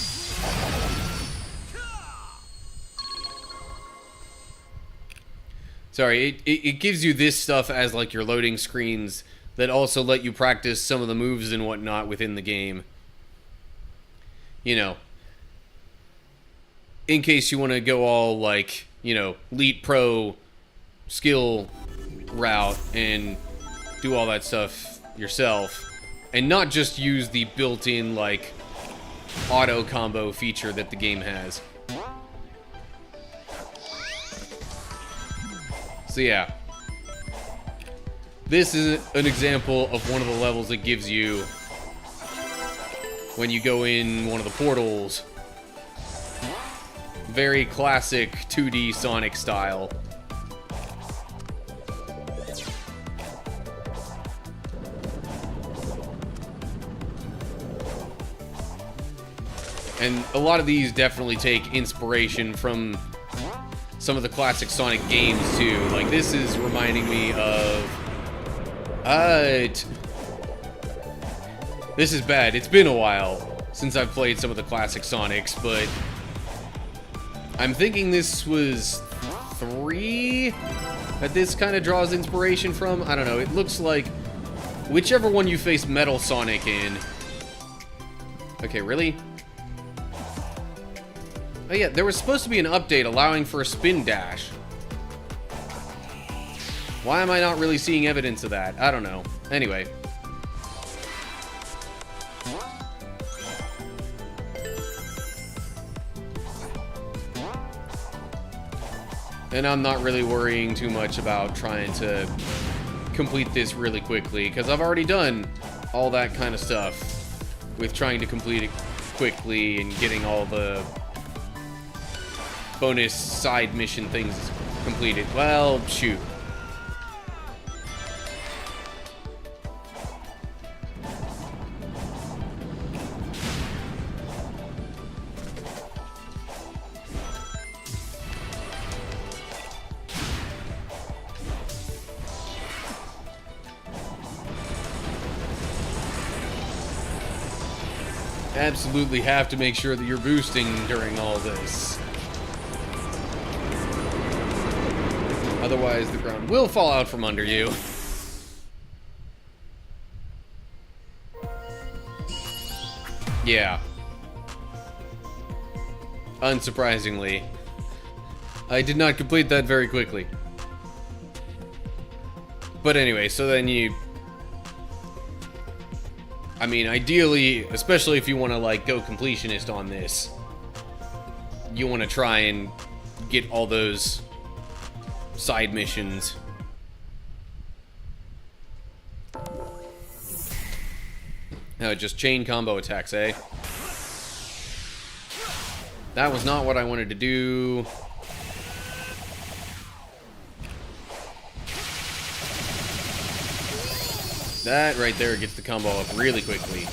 Sorry, it gives you this stuff as like your loading screens that also let you practice some of the moves and whatnot within the game. You know, in case you want to go all like, you know, Elite Pro skill route and do all that stuff yourself, and not just use the built-in like auto combo feature that the game has. So yeah, this is an example of one of the levels it gives you when you go in one of the portals. Very classic 2D Sonic style. And a lot of these definitely take inspiration from some of the classic Sonic games too. Like this is reminding me of... This is bad. It's been a while since I've played some of the classic Sonics, but I'm thinking this was 3 that this kind of draws inspiration from. I don't know. It looks like whichever one you face Metal Sonic in. Okay, really? Oh yeah, there was supposed to be an update allowing for a spin dash. Why am I not really seeing evidence of that? I don't know. Anyway. And I'm not really worrying too much about trying to complete this really quickly, because I've already done all that kind of stuff with trying to complete it quickly and getting all the bonus side mission things completed. Well, shoot. Absolutely have to make sure that you're boosting during all this. Otherwise, the ground will fall out from under you. Yeah. Unsurprisingly, I did not complete that very quickly. But anyway, so then you... I mean, ideally, especially if you want to, like, go completionist on this, you want to try and get all those side missions. No, just chain combo attacks, eh? That was not what I wanted to do. That right there gets the combo up really quickly.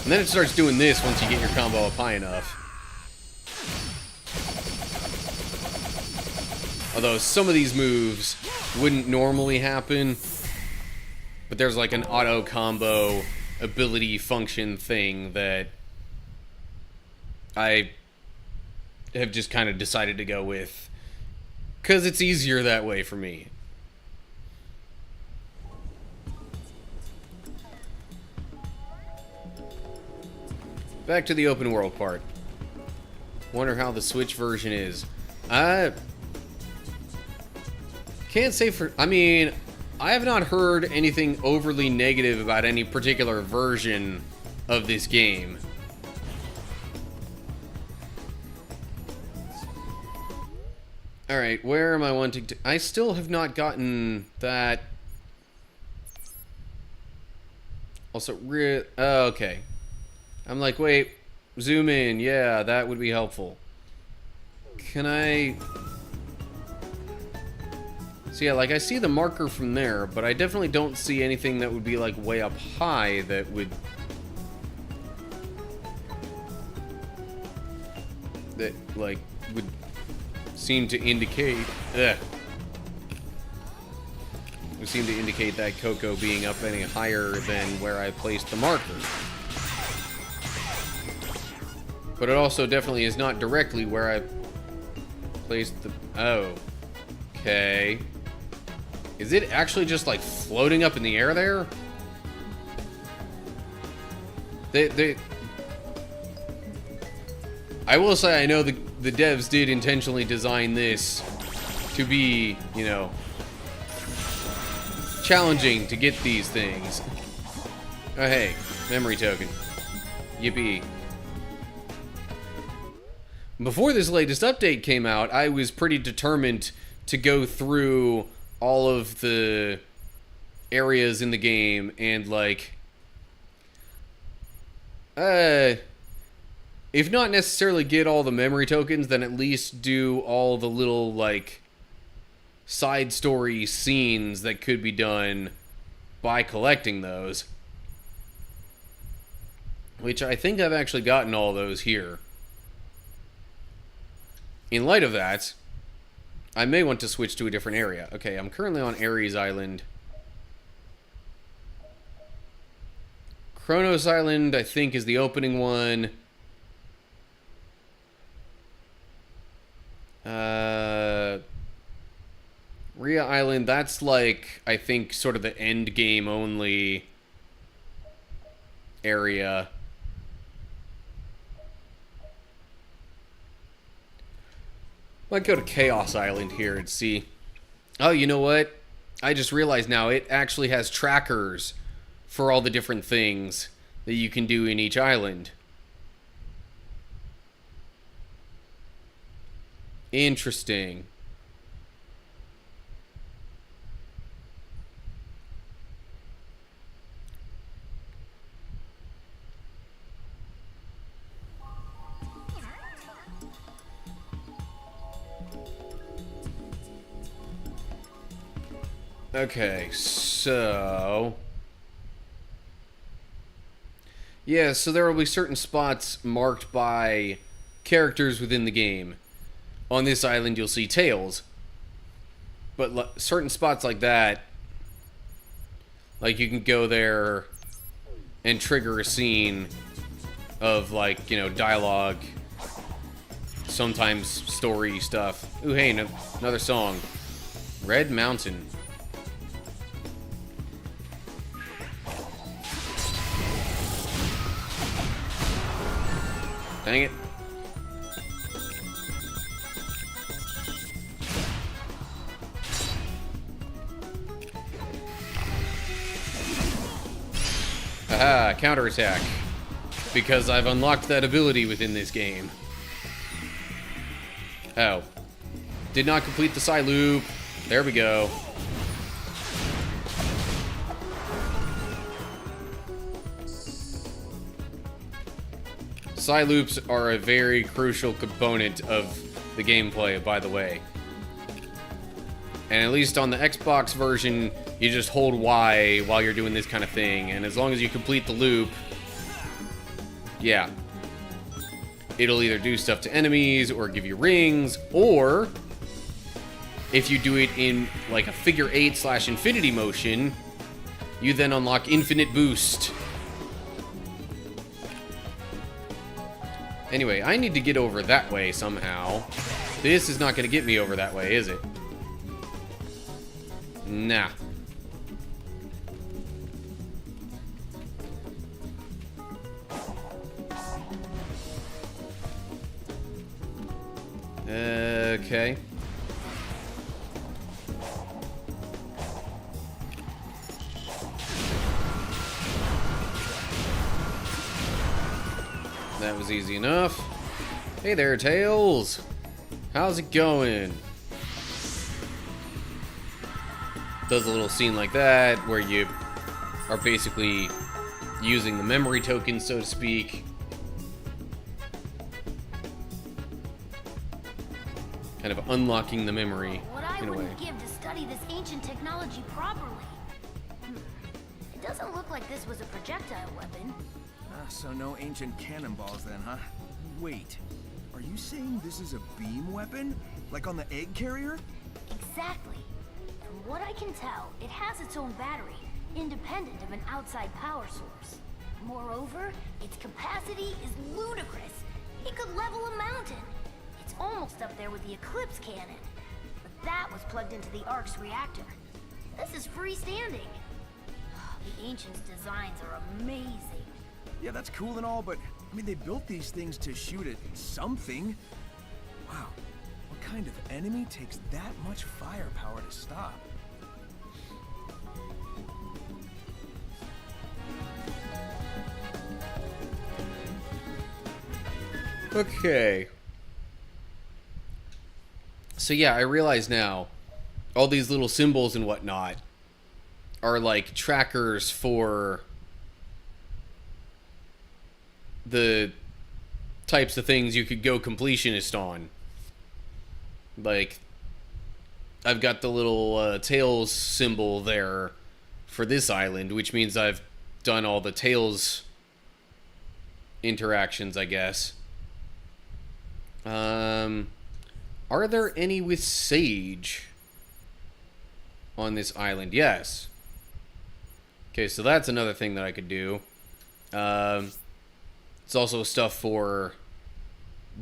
And then it starts doing this once you get your combo up high enough. Although some of these moves wouldn't normally happen, but there's like an auto combo ability function thing that I have just kind of decided to go with, because it's easier that way for me. Back to the open world part. Wonder how the Switch version is. I can't say for... I mean, I have not heard anything overly negative about any particular version of this game. Alright, where am I wanting to... I still have not gotten that... Also, okay. I'm like, wait, zoom in. Yeah, that would be helpful. Can I... So yeah, like, I see the marker from there, but I definitely don't see anything that would be, like, way up high that would... that, like, would seem to indicate... Would seem to indicate that Coco being up any higher than where I placed the marker. But it also definitely is not directly where I placed the... Oh. Okay. Is it actually just, like, floating up in the air there? I will say I know the devs did intentionally design this to be, you know, challenging to get these things. Oh, hey. Memory token. Yippee. Before this latest update came out, I was pretty determined to go through all of the areas in the game and, like, if not necessarily get all the memory tokens, then at least do all the little, like, side story scenes that could be done by collecting those. Which I think I've actually gotten all those here. In light of that, I may want to switch to a different area. Okay, I'm currently on Ares Island. Kronos Island, I think, is the opening one. Rhea Island, that's like, I think, sort of the end game only area. Might go to Chaos Island here and see. Oh, you know what? I just realized now it actually has trackers for all the different things that you can do in each island. Interesting. Okay, so... yeah, so there will be certain spots marked by characters within the game. On this island, you'll see Tails. But certain spots like that, like, you can go there and trigger a scene of, like, you know, dialogue sometimes story stuff. Ooh, hey, another song. Red Mountain. Dang it. Aha, counterattack. Because I've unlocked that ability within this game. Oh. Did not complete the side loop. There we go. Side loops are a very crucial component of the gameplay, by the way. And at least on the Xbox version, you just hold Y while you're doing this kind of thing. And as long as you complete the loop, yeah, it'll either do stuff to enemies or give you rings, or if you do it in like a figure 8/infinity motion, you then unlock infinite boost. Anyway, I need to get over that way somehow. This is not going to get me over that way, is it? Nah. Okay. That was easy enough. Hey there, Tails. How's it going? Does a little scene like that where you are basically using the memory token, so to speak. Kind of unlocking the memory in a way. What I wouldn't give to study this ancient technology properly. It doesn't look like this was a projectile weapon. So no ancient cannonballs then, huh? Wait, are you saying this is a beam weapon? Like on the egg carrier? Exactly. From what I can tell, it has its own battery, independent of an outside power source. Moreover, its capacity is ludicrous. It could level a mountain. It's almost up there with the Eclipse cannon. But that was plugged into the Ark's reactor. This is freestanding. The Ancients' designs are amazing. Yeah, that's cool and all, but I mean, they built these things to shoot at something. Wow, what kind of enemy takes that much firepower to stop? Okay. So yeah, I realize now, all these little symbols and whatnot are like trackers for the types of things you could go completionist on. Like, I've got the little Tails symbol there for this island, which means I've done all the Tails interactions, I guess. Are there any with Sage on this island? Yes. Okay, so that's another thing that I could do. It's also stuff for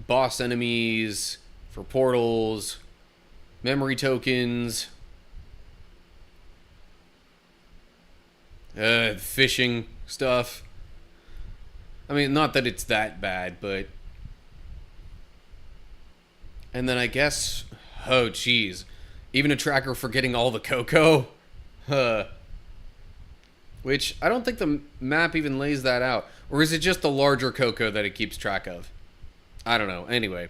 boss enemies, for portals, memory tokens, fishing stuff. I mean, not that it's that bad, but... And then I guess... Oh, geez. Even a tracker for getting all the cocoa? Which, I don't think the map even lays that out. Or is it just the larger cocoa that it keeps track of? I don't know. Anyway.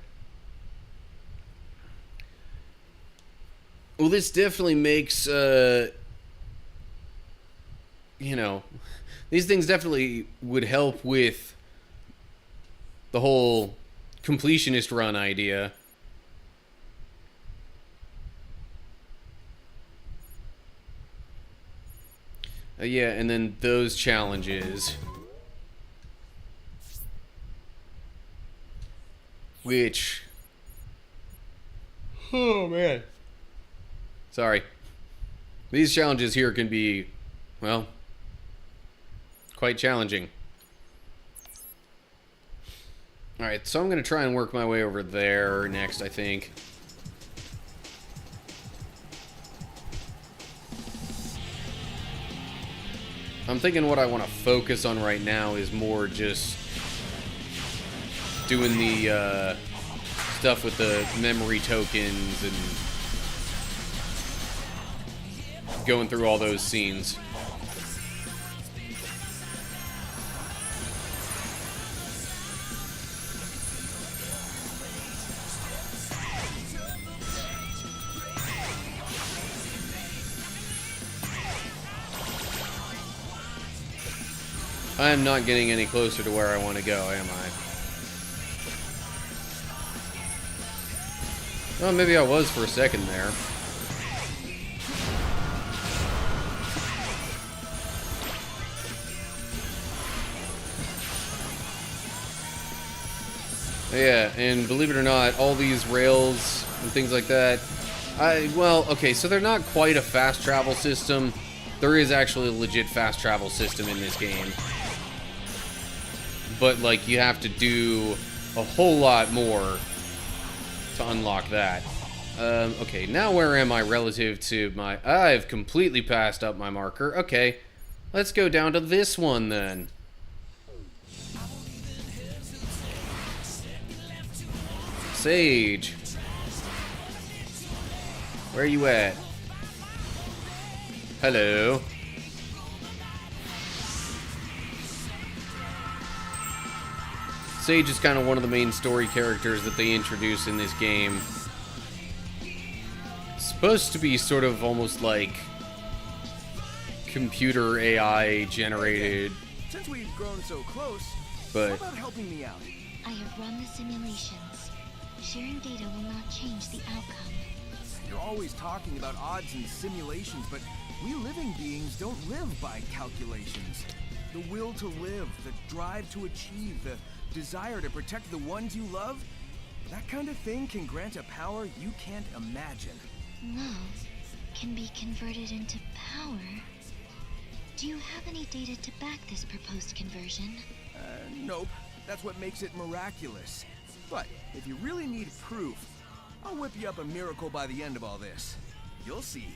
Well, this definitely makes, you know... These things definitely would help with the whole completionist run idea. Yeah, and then those challenges. Which... Oh, man. Sorry. These challenges here can be, well, quite challenging. Alright, so I'm going to try and work my way over there next, I think. I'm thinking what I want to focus on right now is more just doing the stuff with the memory tokens and going through all those scenes. I am not getting any closer to where I want to go, am I? Well, maybe I was for a second there. Yeah, and believe it or not, all these rails and things like that, well, okay, so they're not quite a fast travel system. There is actually a legit fast travel system in this game. But, like, you have to do a whole lot more to unlock that. Okay, now where am I relative to my... I've completely passed up my marker. Okay, let's go down to this one, then. Sage. Where are you at? Hello. Sage is kind of one of the main story characters that they introduce in this game. It's supposed to be sort of almost like computer AI generated. Since we've grown so close, But how about helping me out? I have run the simulations. Sharing data will not change the outcome. You're always talking about odds and simulations, but we living beings don't live by calculations. The will to live, the drive to achieve, the desire to protect the ones you love, that kind of thing can grant a power you can't imagine. Love can be converted into power. Do you have any data to back this proposed conversion? Nope. That's what makes it miraculous. But if you really need proof, I'll whip you up a miracle by the end of all this. You'll see.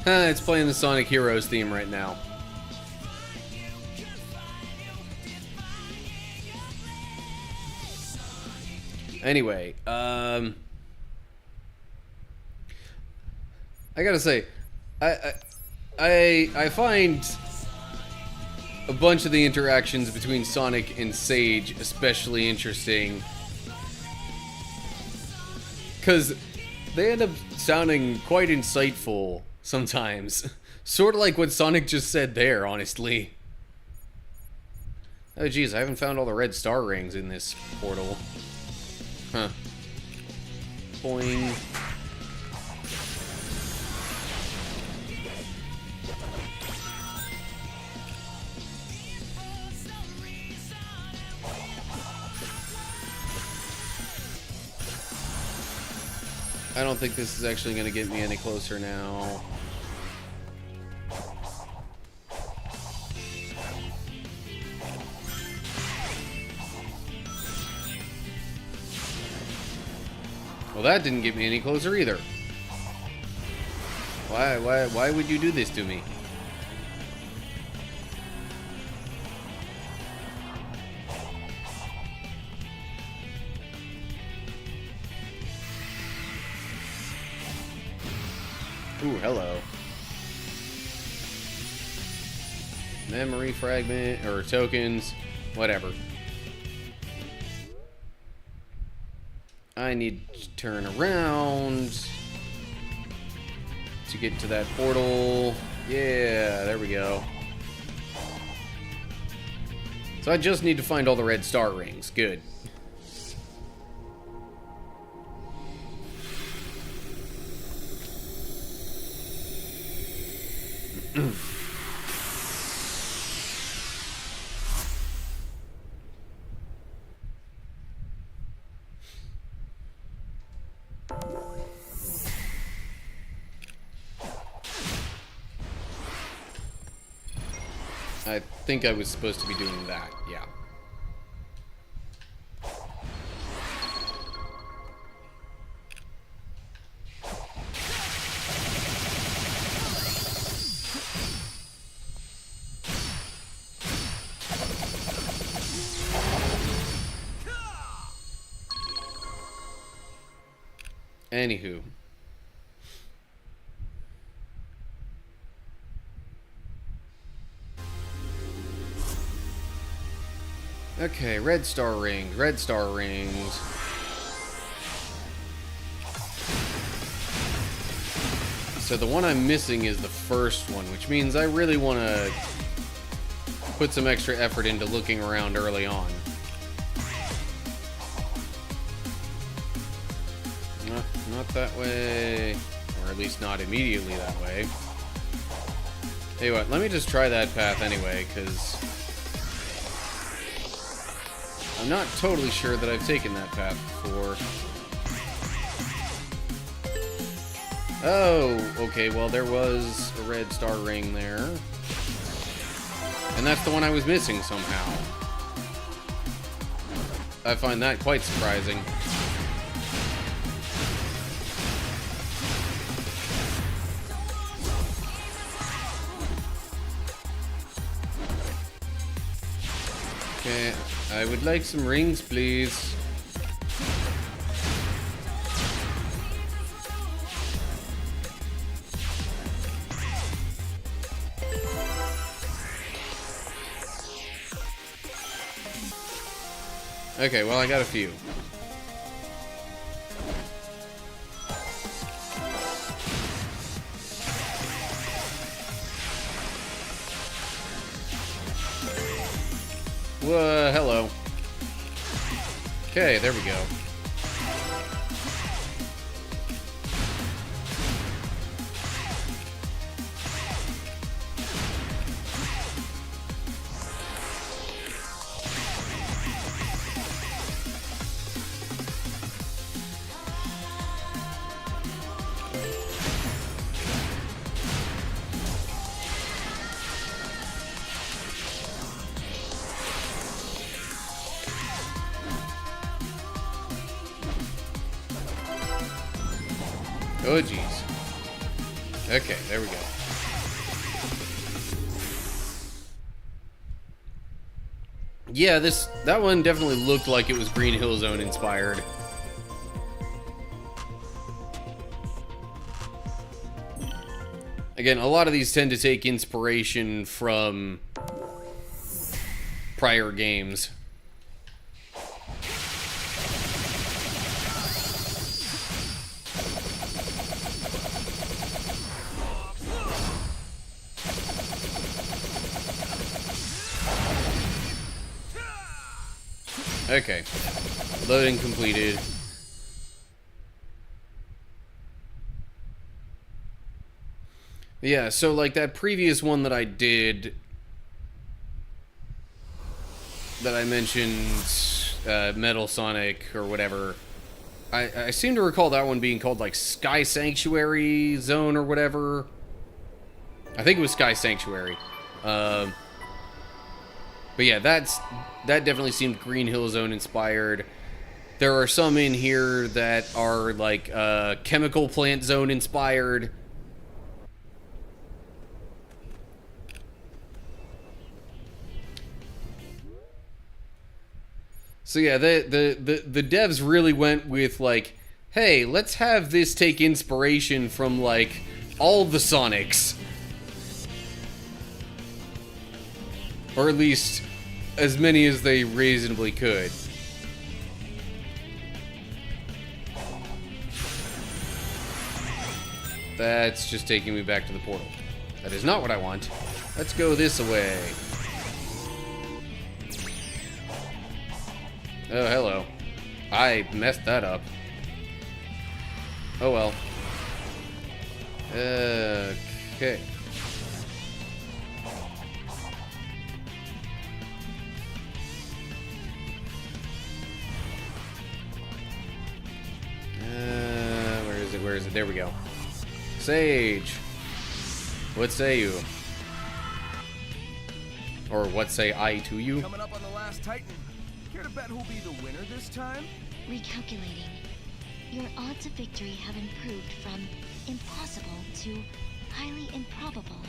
it's playing the Sonic Heroes theme right now. Anyway, I gotta say, I find a bunch of the interactions between Sonic and Sage especially interesting, because they end up sounding quite insightful sometimes. Sort of like what Sonic just said there, honestly. Oh geez, I haven't found all the red star rings in this portal. Huh. Boing. I don't think this is actually going to get me any closer now. Well, that didn't get me any closer either. Why would you do this to me? Ooh, hello. Memory fragment, or tokens, whatever. I need to turn around to get to that portal. Yeah, there we go. So I just need to find all the red star rings. Good. I think I was supposed to be doing that, yeah. Anywho. Okay, red star rings, red star rings. So the one I'm missing is the first one, which means I really want to put some extra effort into looking around early on. Not that way, or at least not immediately that way. Hey, what? Let me just try that path anyway, because I'm not totally sure that I've taken that path before. Oh, okay, well there was a red star ring there. And that's the one I was missing somehow. I find that quite surprising. Okay, I would like some rings, please. Okay, well, I got a few. Hello. Okay, there we go. Oh, jeez. Okay, there we go. Yeah, that one definitely looked like it was Green Hill Zone inspired. Again, a lot of these tend to take inspiration from prior games. Okay, loading completed. Yeah, so like that previous one that I did, that I mentioned, Metal Sonic or whatever, I seem to recall that one being called like Sky Sanctuary Zone or whatever. I think it was Sky Sanctuary. But yeah, that definitely seemed Green Hill Zone inspired. There are some in here that are like Chemical Plant Zone inspired. So yeah, the devs really went with like, hey, let's have this take inspiration from like all the Sonics. Or at least as many as they reasonably could. That's just taking me back to the portal. That is not what I want. Let's go this way. Oh, hello. I messed that up. Oh well. Okay. Where is it? There we go. Sage. What say you? Or what say I to you? Coming up on the last Titan. Care to bet who'll be the winner this time? Recalculating. Your odds of victory have improved from impossible to highly improbable.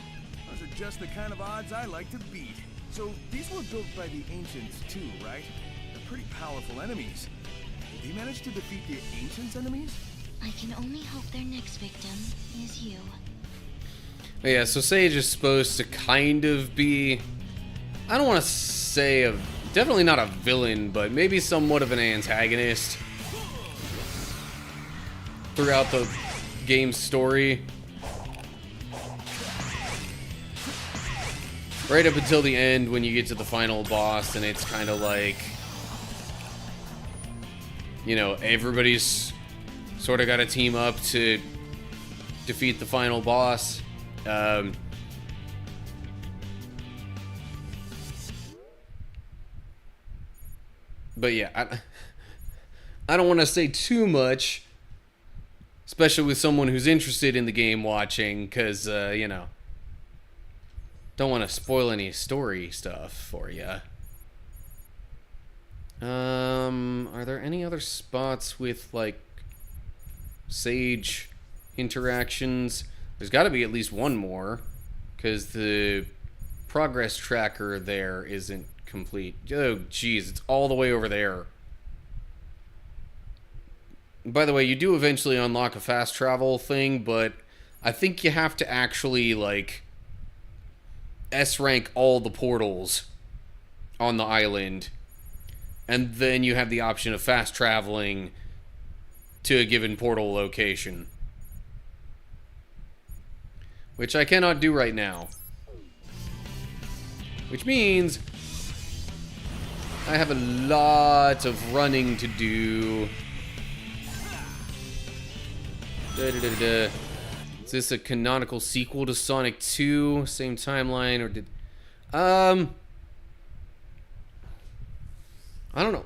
Those are just the kind of odds I like to beat. So these were built by the ancients too, right? They're pretty powerful enemies. Did they manage to defeat the ancients' enemies? I can only hope their next victim is you. Yeah, so Sage is supposed to kind of be, I don't want to say definitely not a villain, but maybe somewhat of an antagonist throughout the game's story. Right up until the end when you get to the final boss and it's kind of like, you know, everybody's sort of got to team up to defeat the final boss. But yeah, I don't want to say too much, especially with someone who's interested in the game watching, because, you know, don't want to spoil any story stuff for you. Are there any other spots with, like, Sage interactions? There's got to be at least one more, because the progress tracker there isn't complete. Oh, jeez, it's all the way over there. By the way, you do eventually unlock a fast travel thing, but I think you have to actually, like, S-rank all the portals on the island, and then you have the option of fast traveling to a given portal location, which I cannot do right now, which means I have a lot of running to do. Is this a canonical sequel to Sonic 2? Same timeline, or did... I don't know.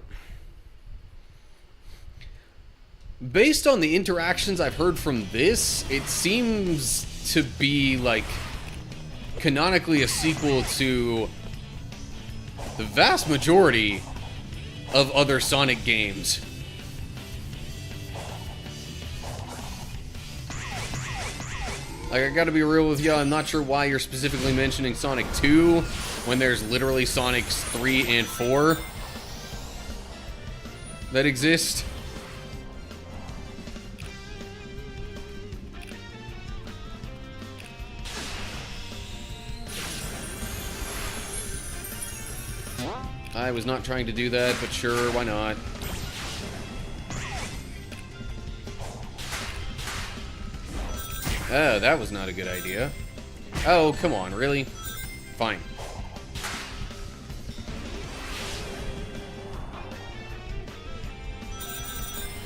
Based on the interactions I've heard from this, it seems to be, like, canonically a sequel to the vast majority of other Sonic games. Like, I gotta be real with you, I'm not sure why you're specifically mentioning Sonic 2 when there's literally Sonics 3 and 4 that exist. I was not trying to do that, but sure, why not? Oh, that was not a good idea. Oh, come on, really? Fine.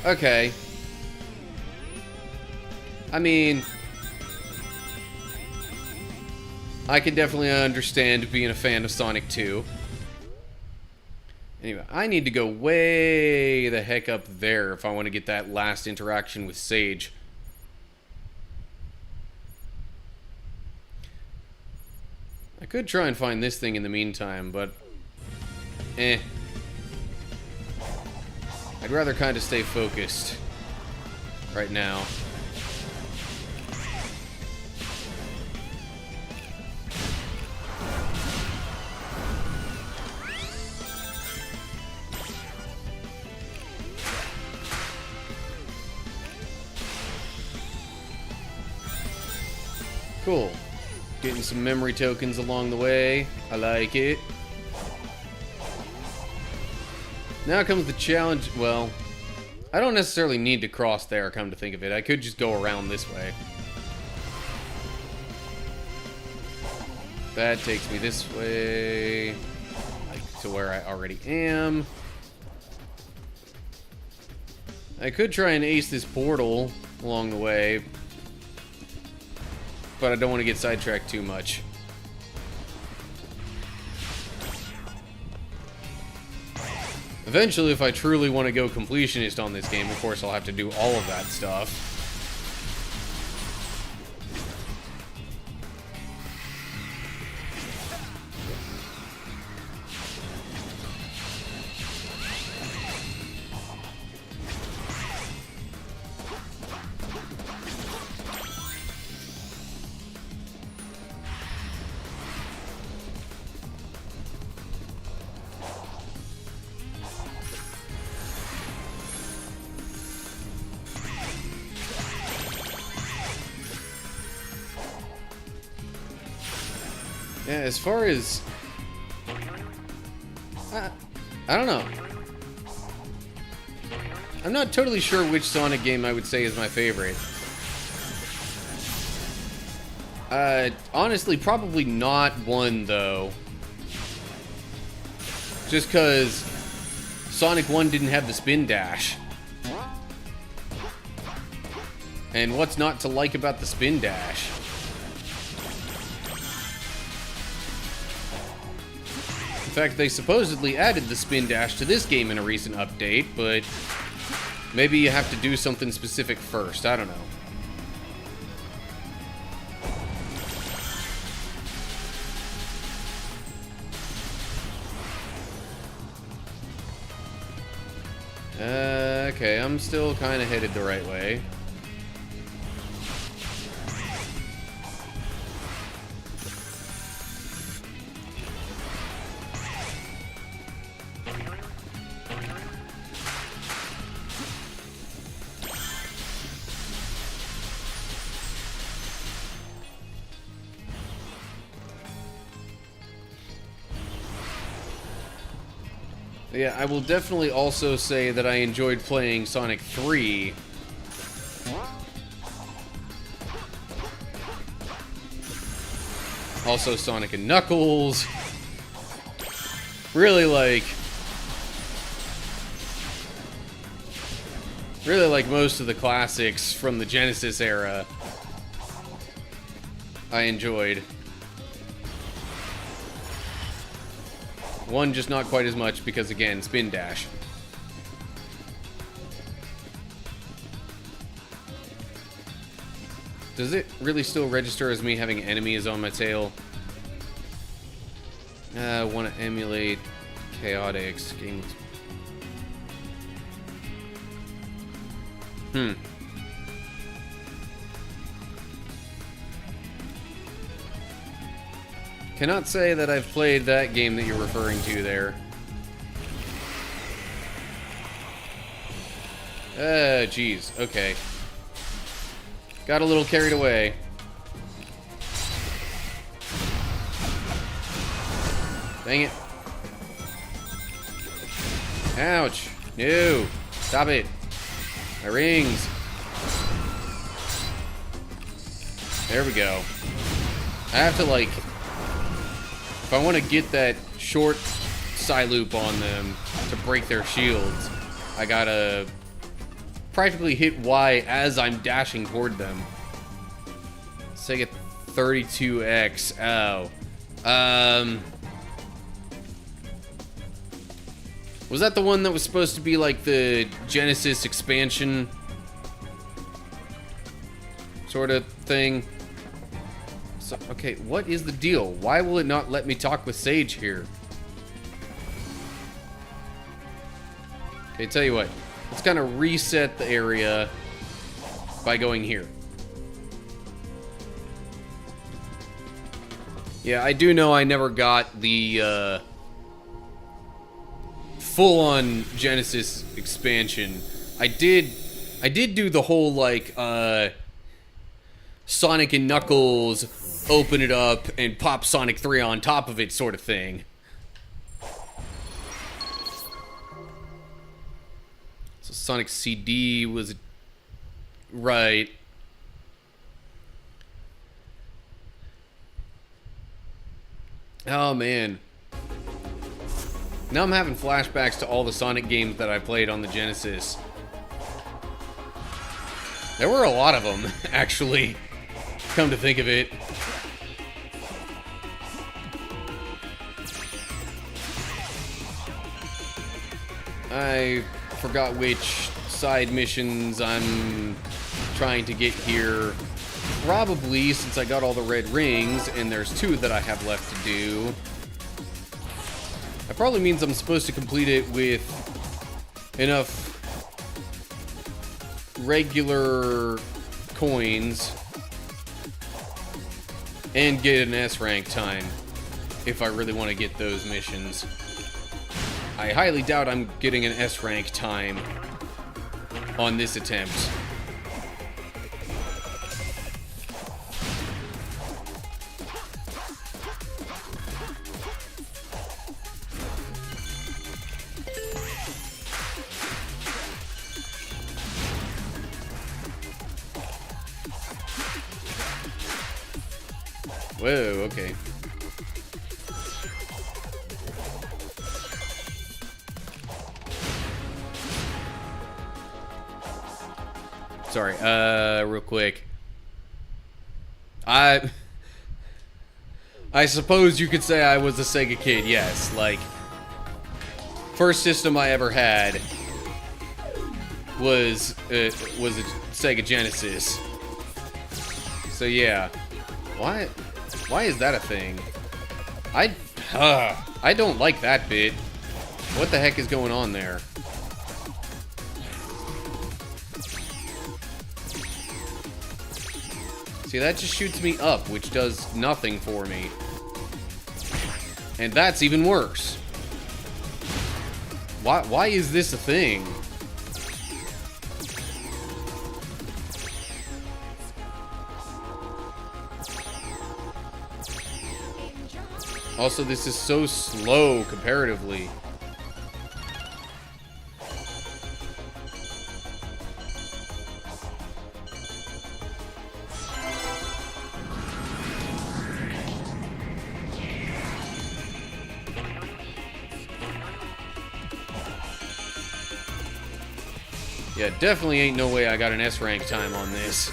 Okay. I mean, I can definitely understand being a fan of Sonic 2. Anyway, I need to go way the heck up there if I want to get that last interaction with Sage. I could try and find this thing in the meantime, but... I'd rather kind of stay focused right now. Cool. Getting some memory tokens along the way. I like it. Now comes the challenge. Well, I don't necessarily need to cross there, come to think of it. I could just go around this way. That takes me this way, like to where I already am. I could try and ace this portal along the way, but I don't want to get sidetracked too much. Eventually, if I truly want to go completionist on this game, of course I'll have to do all of that stuff. Yeah, as far as... I don't know. I'm not totally sure which Sonic game I would say is my favorite. Honestly, probably not one, though. Just because Sonic 1 didn't have the spin dash. And what's not to like about the spin dash? In fact, they supposedly added the spin dash to this game in a recent update, but maybe you have to do something specific first. I don't know. Okay, I'm still kind of headed the right way. Yeah, I will definitely also say that I enjoyed playing Sonic 3. Also Sonic and Knuckles. Really like most of the classics from the Genesis era. I enjoyed. One just not quite as much because, again, spin dash. Does it really still register as me having enemies on my tail? I want to emulate Chaotix. Games. Cannot say that I've played that game that you're referring to there. Geez. Okay. Got a little carried away. Dang it. Ouch. No. Stop it. My rings. There we go. I have to, like... If I want to get that short Psy-loop on them to break their shields, I gotta practically hit Y as I'm dashing toward them. Sega 32X. Oh. Was that the one that was supposed to be like the Genesis expansion sort of thing? So, okay, what is the deal? Why will it not let me talk with Sage here? Okay, tell you what. Let's kind of reset the area by going here. Yeah, I do know I never got the full-on Genesis expansion. I did do the whole, like, Sonic and Knuckles open it up and pop Sonic 3 on top of it sort of thing. So Sonic CD was... Right. Oh, man. Now I'm having flashbacks to all the Sonic games that I played on the Genesis. There were a lot of them, actually. Come to think of it. I forgot which side missions I'm trying to get here. Probably, since I got all the red rings, and there's 2 that I have left to do. That probably means I'm supposed to complete it with enough regular coins and get an S rank time if I really want to get those missions. I highly doubt I'm getting an S rank time on this attempt. Whoa, okay. Sorry, real quick. I suppose you could say I was a Sega kid, yes. Like, first system I ever had was a Sega Genesis. So yeah. Why is that a thing? I don't like that bit. What the heck is going on there? See, that just shoots me up, which does nothing for me. And that's even worse. Why is this a thing? Also, this is so slow comparatively. Yeah, definitely ain't no way I got an S rank time on this.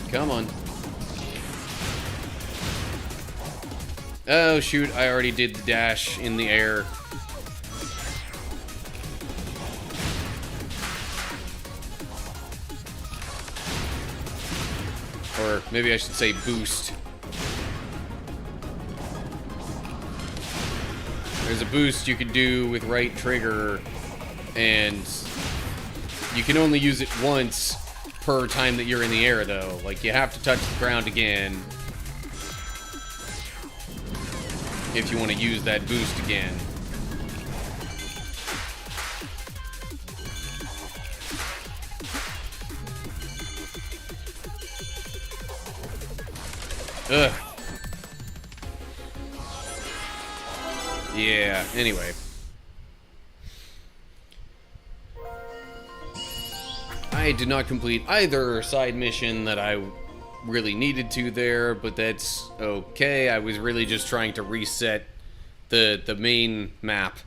Come on. Oh, shoot. I already did the dash in the air. Or maybe I should say boost. There's a boost you can do with right trigger, and you can only use it once per time that you're in the air, though. Like, you have to touch the ground again if you want to use that boost again. Ugh. Yeah, anyway. I did not complete either side mission that I really needed to there, but that's okay. I was really just trying to reset the main map.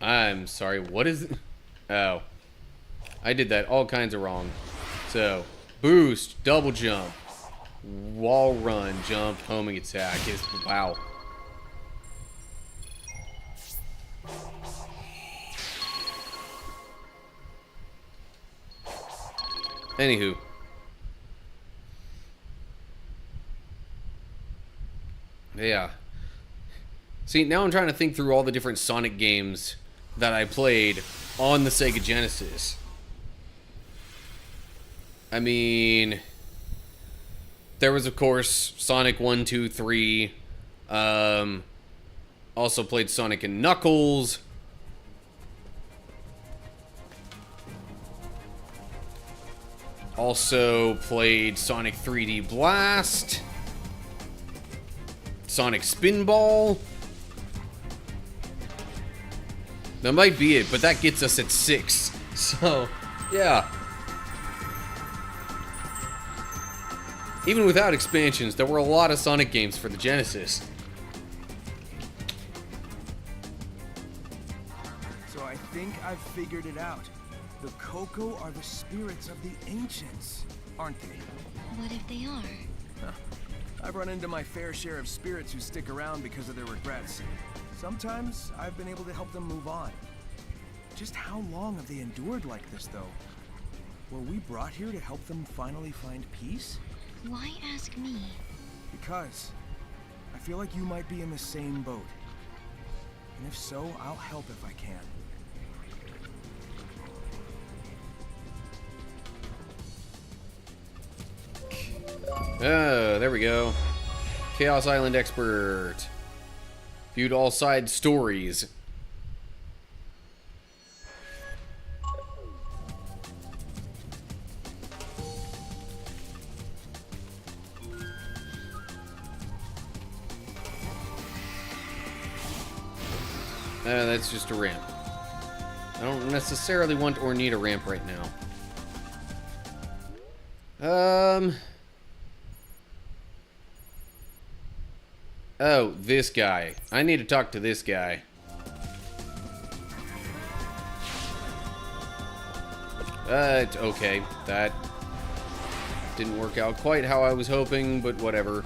I'm sorry, what is it? Oh. I did that all kinds of wrong. So, boost, double jump, wall run, jump, homing attack. Wow. Anywho. Yeah. See, now I'm trying to think through all the different Sonic games that I played on the Sega Genesis. I mean, there was, of course, Sonic 1, 2, 3. Also played Sonic and Knuckles. Also played Sonic 3D Blast. Sonic Spinball. That might be it, but that gets us at 6. So, yeah. Even without expansions, there were a lot of Sonic games for the Genesis. So I think I've figured it out. The Coco are the spirits of the ancients, aren't they? What if they are? I've run into my fair share of spirits who stick around because of their regrets. Sometimes I've been able to help them move on. Just how long have they endured like this, though? Were we brought here to help them finally find peace? Why ask me? Because I feel like you might be in the same boat. And if so, I'll help if I can. Oh, there we go. Chaos Island Expert. Viewed all side stories. That's just a ramp. I don't necessarily want or need a ramp right now. Oh, this guy. I need to talk to this guy. Okay. That didn't work out quite how I was hoping, but whatever.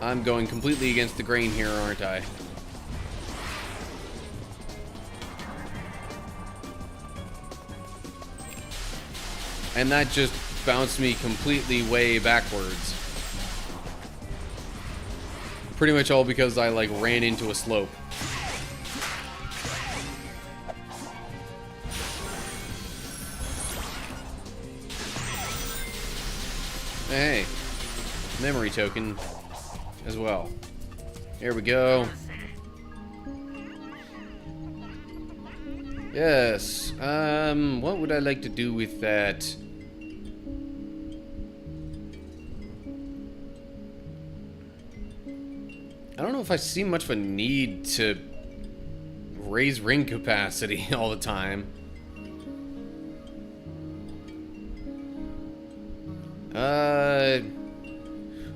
I'm going completely against the grain here, aren't I? And that just bounced me completely way backwards. Pretty much all because I, like, ran into a slope. Hey, memory token as well. Here we go. Yes, what would I like to do with that? I don't know if I see much of a need to raise ring capacity all the time.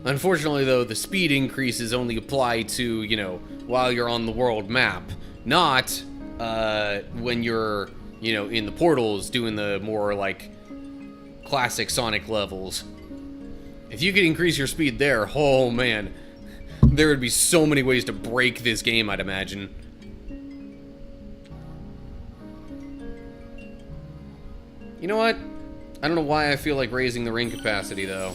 Unfortunately, though, the speed increases only apply to, you know, while you're on the world map. Not, when you're, you know, in the portals doing the more, like, classic Sonic levels. If you could increase your speed there, oh, man. There would be so many ways to break this game, I'd imagine. You know what? I don't know why I feel like raising the ring capacity, though.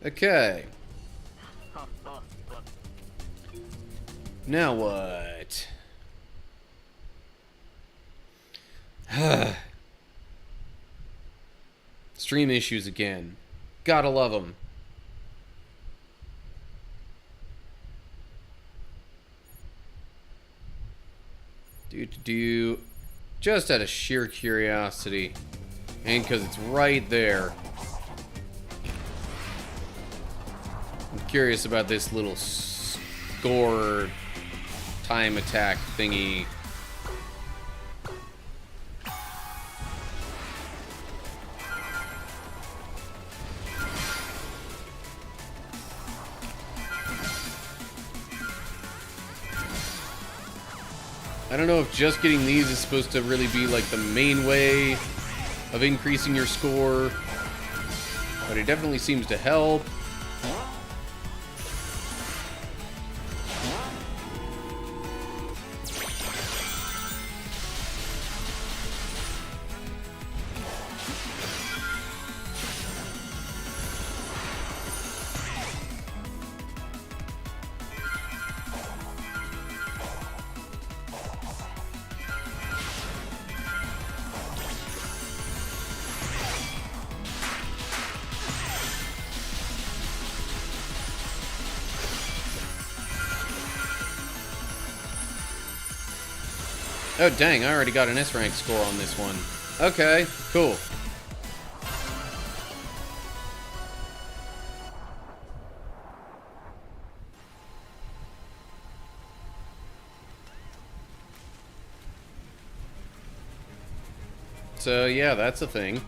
Okay. Now what? Stream issues again. Gotta love them. Just out of sheer curiosity. And because it's right there. I'm curious about this little score time attack thingy. I don't know if just getting these is supposed to really be like the main way of increasing your score, but it definitely seems to help. Oh, dang, I already got an S-rank score on this one. Okay, cool. So, yeah, that's a thing.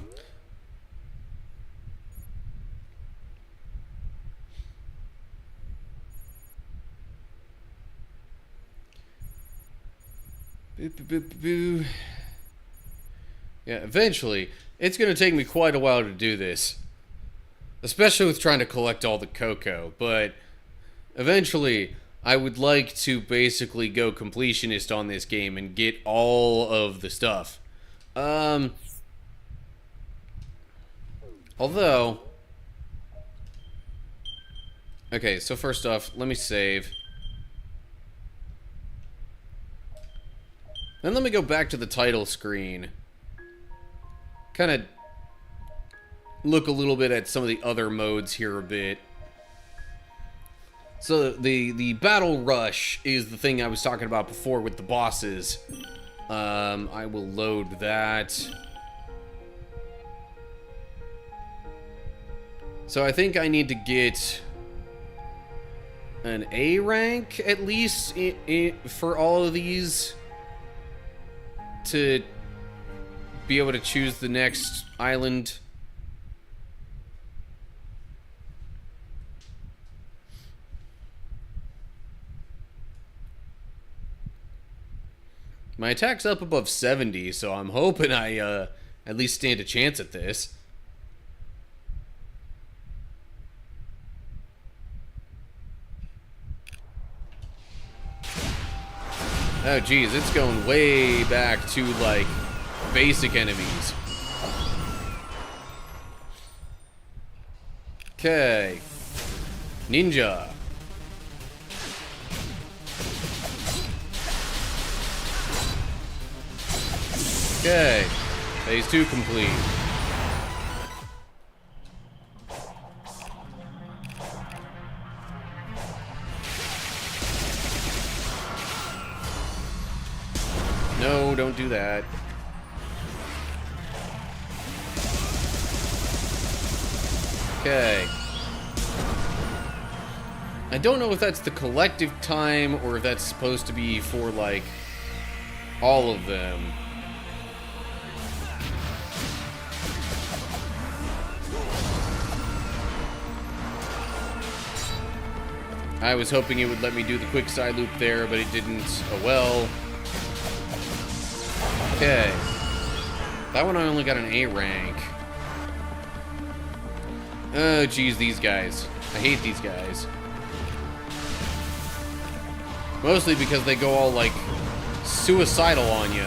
Boo, boo, boo, boo, boo. Yeah, eventually, it's going to take me quite a while to do this. Especially with trying to collect all the cocoa. But eventually, I would like to basically go completionist on this game and get all of the stuff. Although... Okay, so first off, let me save. Then let me go back to the title screen. Kind of look a little bit at some of the other modes here a bit. So the battle rush is the thing I was talking about before with the bosses. I will load that. So I think I need to get an A rank at least for all of these to be able to choose the next island. My attack's up above 70, so I'm hoping I at least stand a chance at this. Oh geez, it's going way back to like basic enemies. Okay. Ninja. Okay. Phase 2 complete. No, don't do that. Okay. I don't know if that's the collective time or if that's supposed to be for, like, all of them. I was hoping it would let me do the quick side loop there, but it didn't. Oh well. Okay. That one I only got an A rank. Oh, geez, these guys. I hate these guys. Mostly because they go all, like, suicidal on you.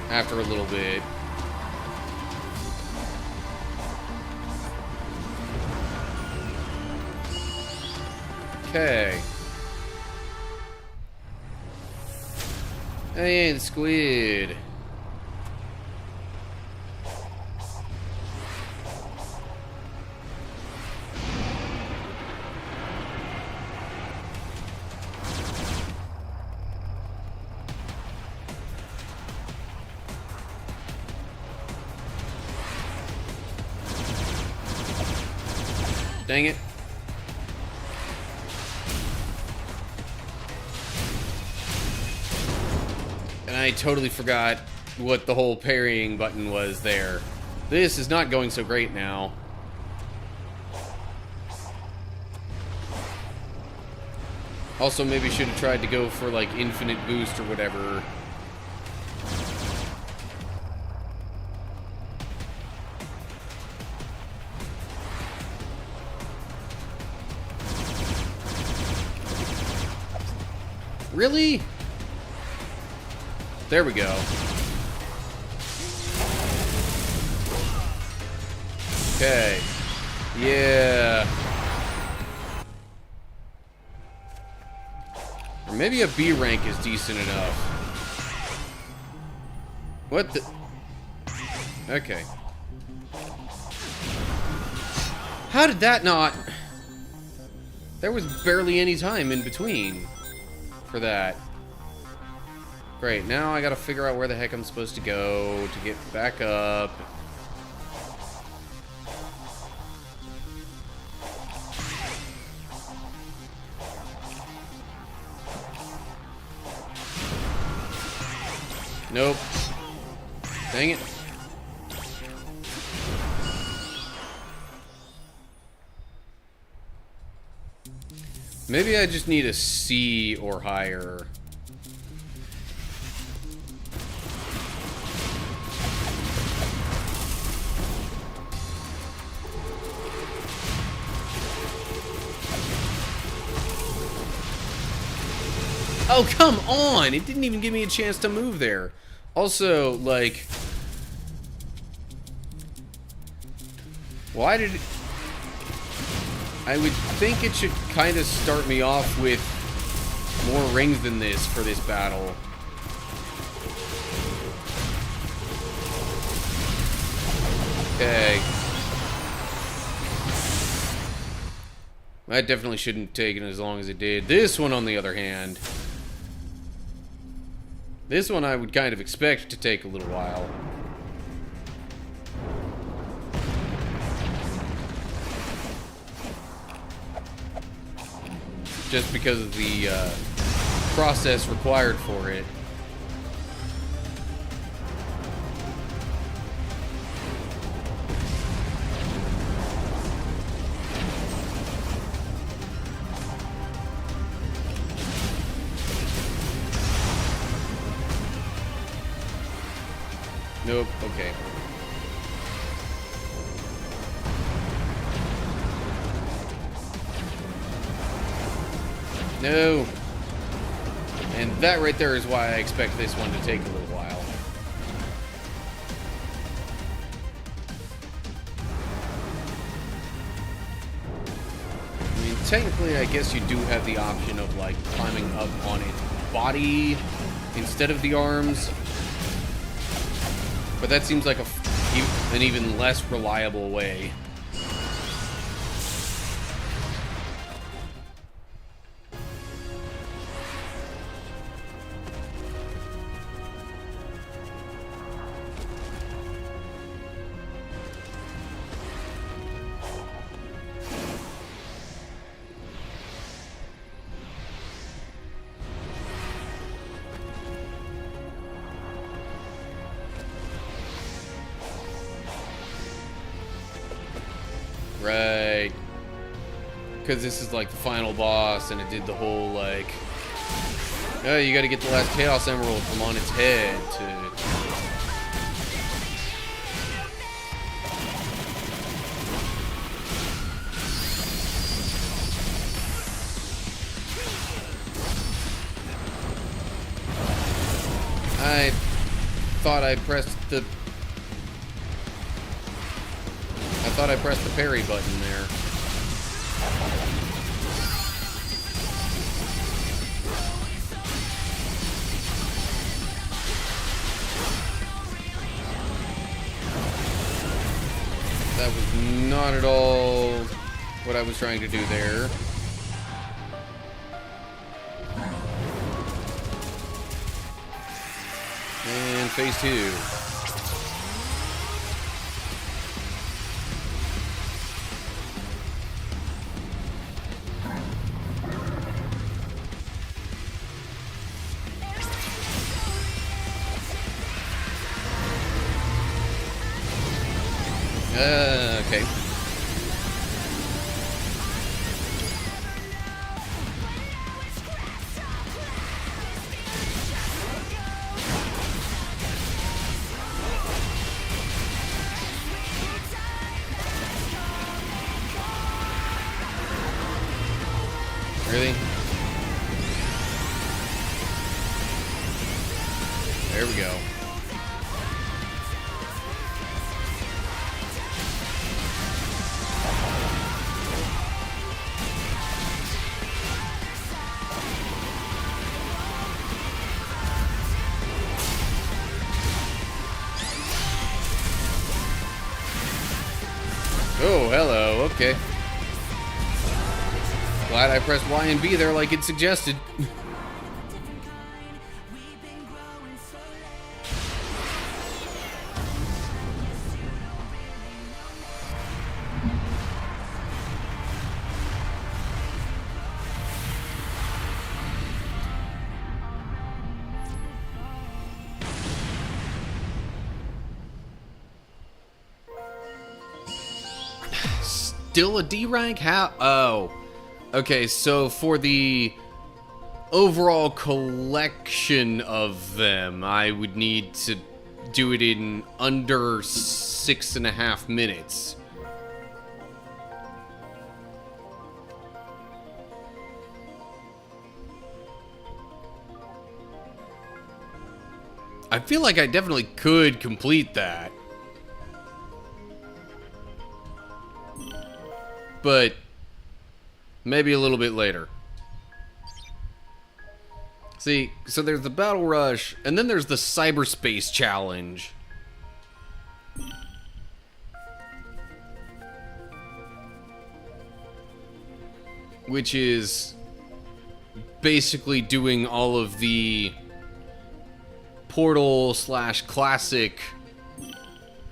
After a little bit. Okay. Hey, the squid. Dang it. And I totally forgot what the whole parrying button was there. This is not going so great now. Also, maybe should have tried to go for, like, infinite boost or whatever. Really? There we go. Okay. Yeah. Or maybe a B rank is decent enough. What the? Okay. How did that not? There was barely any time in between for that. Great, now I gotta figure out where the heck I'm supposed to go to get back up. Nope. Dang it. Maybe I just need a C or higher. Oh, come on! It didn't even give me a chance to move there. Also, like... Why did it... I would think it should kind of start me off with more rings than this for this battle. Okay. That definitely shouldn't have taken as long as it did. This one, on the other hand, this one I would kind of expect to take a little while. Just because of the process required for it. Nope, okay. No. And that right there is why I expect this one to take a little while. I mean, technically, I guess you do have the option of, like, climbing up on its body instead of the arms. But that seems like an even less reliable way. Right. Because this is like the final boss, and it did the whole, like, oh, you gotta get the last Chaos Emerald from on its head to... I thought I pressed the... I thought I pressed the parry button there. That was not at all what I was trying to do there. And phase 2. Okay. Really? There we go. Oh, hello, okay. Glad I pressed Y and B there like it suggested. Still a D rank? How? Oh. Okay, so for the overall collection of them, I would need to do it in under 6.5 minutes. I feel like I definitely could complete that. But maybe a little bit later. See, so there's the Battle Rush, and then there's the Cyberspace Challenge. which is basically doing all of the portal / classic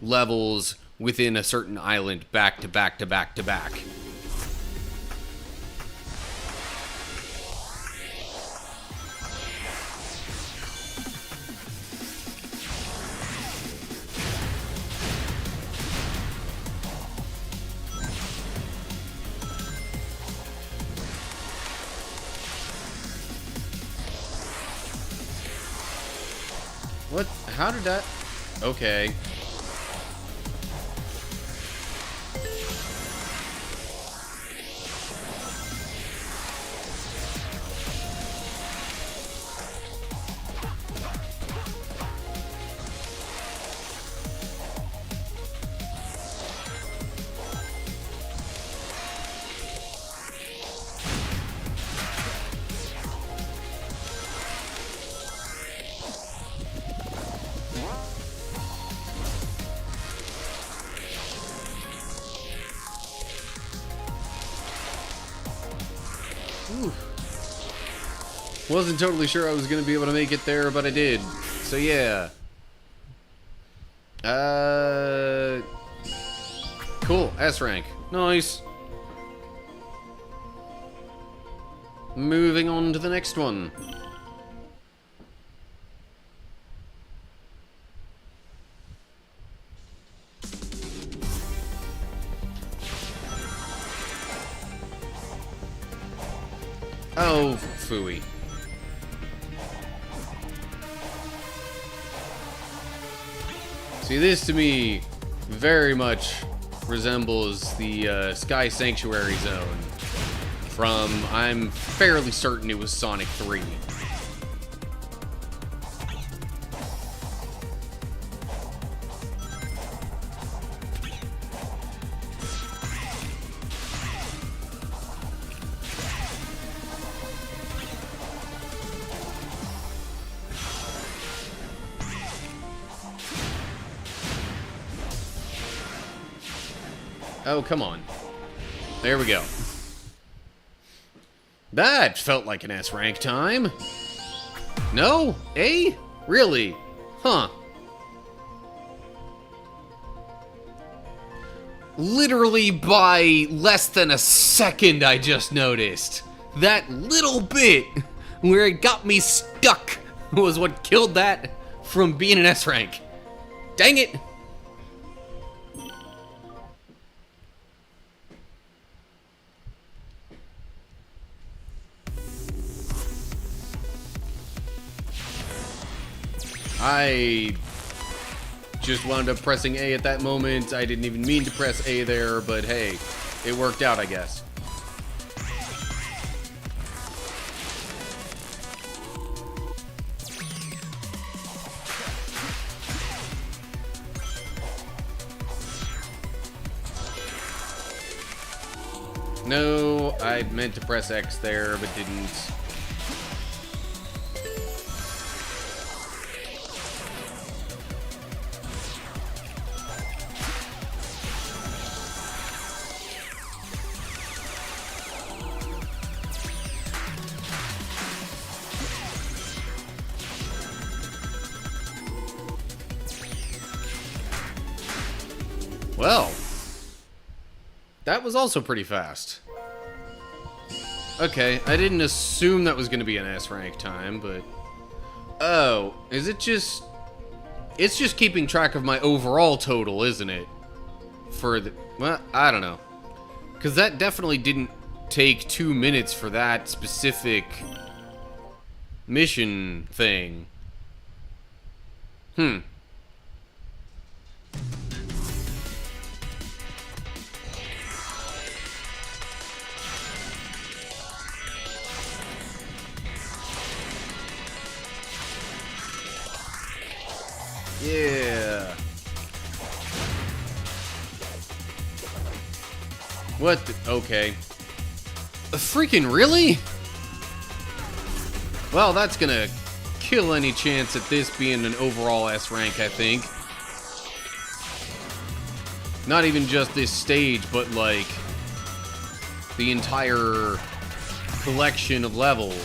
levels within a certain island back to back to back to back. What? How did that? Okay. Wasn't totally sure I was going to be able to make it there, but I did. So yeah. Cool. S rank. Nice. Moving on to the next one. Oh, phooey. See, this to me very much resembles the Sky Sanctuary Zone from, I'm fairly certain it was Sonic 3. Oh, come on. There we go. That felt like an S rank time. No? A? Really? Huh. Literally by less than a second, I just noticed. That little bit where it got me stuck was what killed that from being an S rank. Dang it. I just wound up pressing A at that moment. I didn't even mean to press A there, but hey, it worked out, I guess. No, I meant to press X there, but didn't. Well, that was also pretty fast. Okay, I didn't assume that was going to be an S rank time, but... Oh, is it just... It's just keeping track of my overall total, isn't it? For the... Well, I don't know. Because that definitely didn't take 2 minutes for that specific mission thing. Yeah. What the, okay. Freaking really? Well, that's gonna kill any chance at this being an overall S rank, I think. Not even just this stage, but like the entire collection of levels.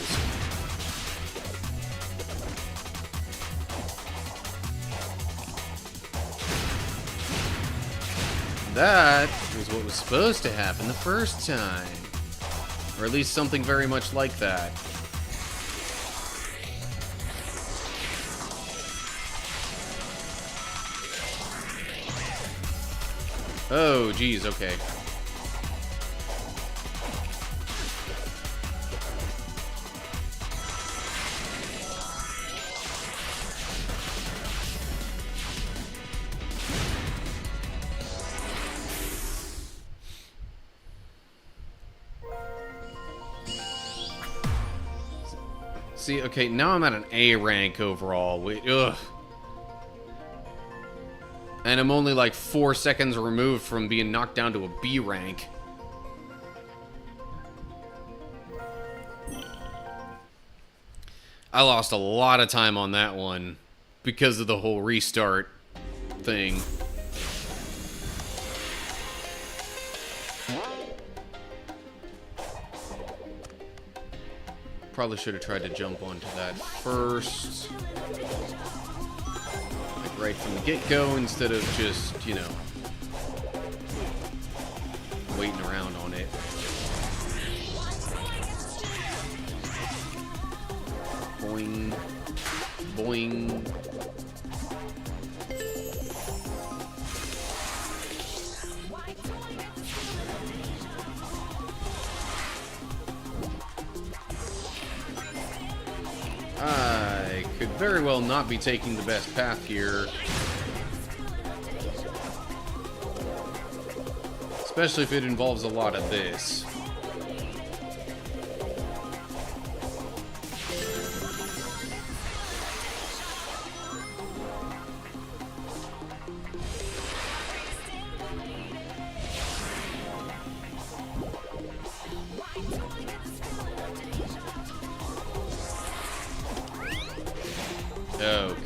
That was what was supposed to happen the first time. Or at least something very much like that. Oh, geez, okay. See, okay, now I'm at an A rank overall. Ugh. And I'm only like 4 seconds removed from being knocked down to a B rank. I lost a lot of time on that one because of the whole restart thing. Probably should have tried to jump onto that first. Like right from the get-go instead of just, you know, waiting around on it. Boing. Boing. I could very well not be taking the best path here. Especially if it involves a lot of this.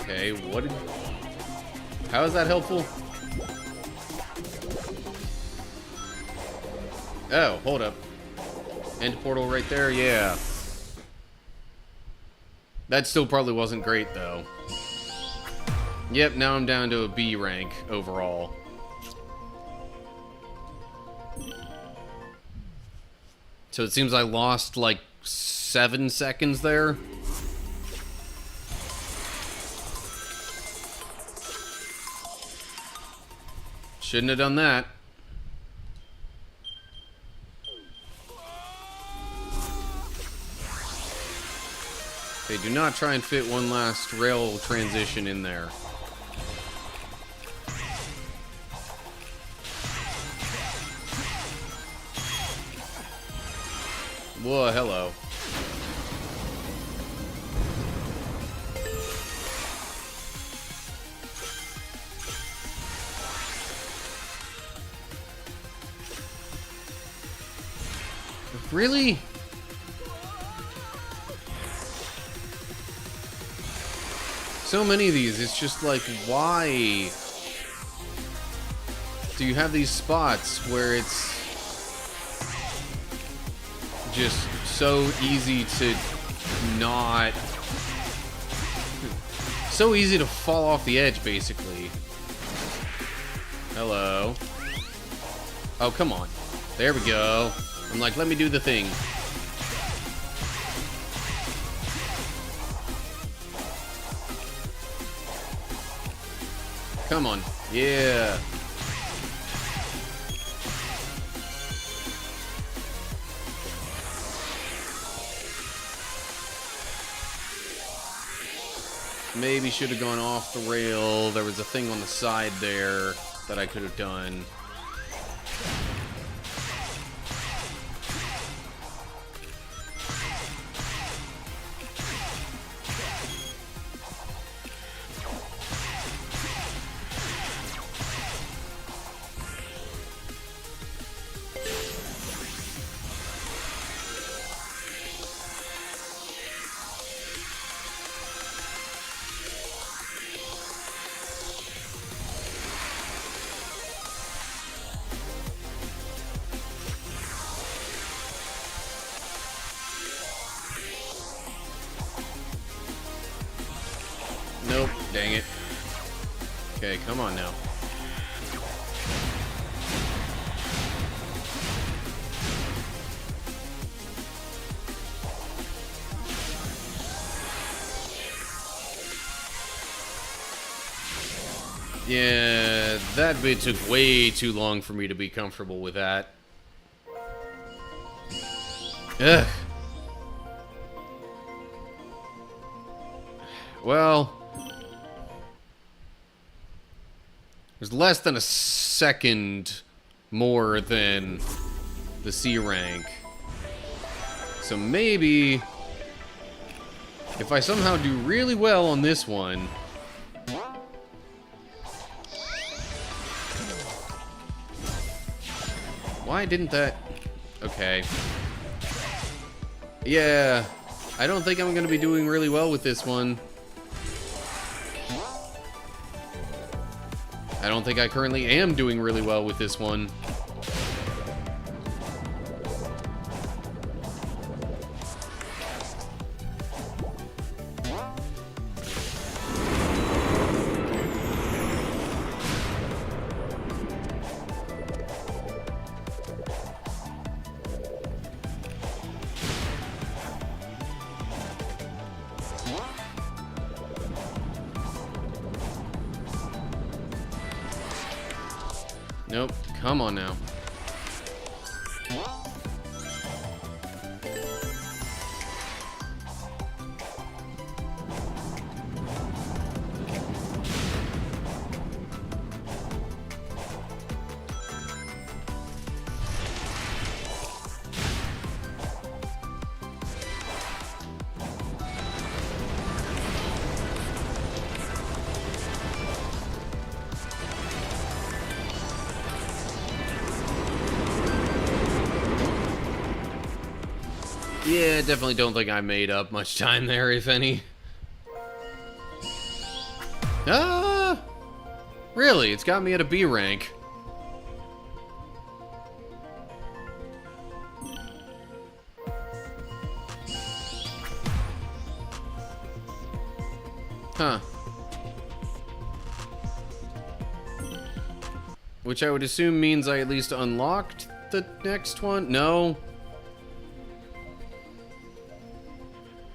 Okay, what did... How is that helpful? Oh, hold up. End portal right there, yeah. That still probably wasn't great, though. Yep, now I'm down to a B rank overall. So it seems I lost, like, 7 seconds there. Shouldn't have done that. They do not try and fit one last rail transition in there. Whoa, hello. Really? So many of these, it's just like, why do you have these spots where it's just so easy to not... So easy to fall off the edge, basically. Hello. Oh, come on. There we go. I'm like, let me do the thing. Come on. Yeah. Maybe should have gone off the rail. There was a thing on the side there that I could have done. Nope. Dang it. Okay, come on now. Yeah, that bit took way too long for me to be comfortable with that. Ugh. Well, there's less than a second more than the C rank. So maybe if I somehow do really well on this one, why didn't that... Okay. Yeah, I don't think I'm going to be doing really well with this one. I don't think I currently am doing really well with this one. Nope, come on now. Yeah, definitely don't think I made up much time there, if any. Ah! Really? It's got me at a B rank. Huh. Which I would assume means I at least unlocked the next one? No.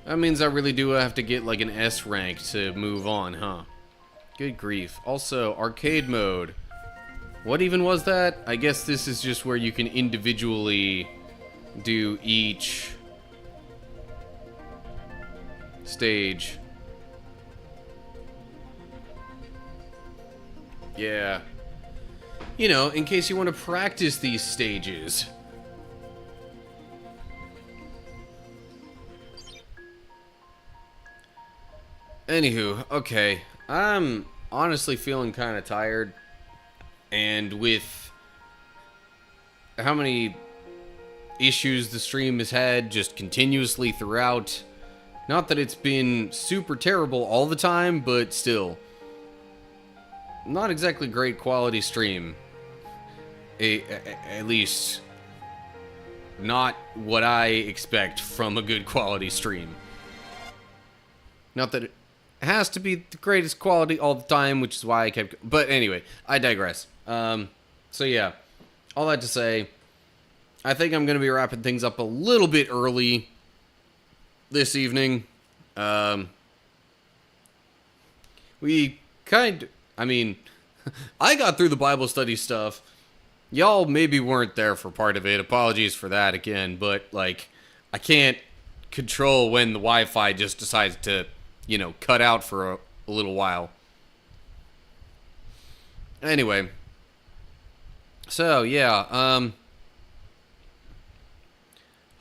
That means I really do have to get like an S rank to move on, huh? Good grief. Also, arcade mode. What even was that? I guess this is just where you can individually do each stage. Yeah. You know, in case you want to practice these stages. Anywho, okay. I'm honestly feeling kind of tired. And with how many issues the stream has had just continuously throughout, not that it's been super terrible all the time, but still, not exactly great quality stream. At least, not what I expect from a good quality stream. Not that it has to be the greatest quality all the time, which is why I kept... But anyway, I digress. So yeah, all that to say, I think I'm going to be wrapping things up a little bit early this evening. We kind... I mean, I got through the Bible study stuff. Y'all maybe weren't there for part of it. Apologies for that again, but, like, I can't control when the Wi-Fi just decides to, you know, cut out for a little while. Anyway. So, yeah,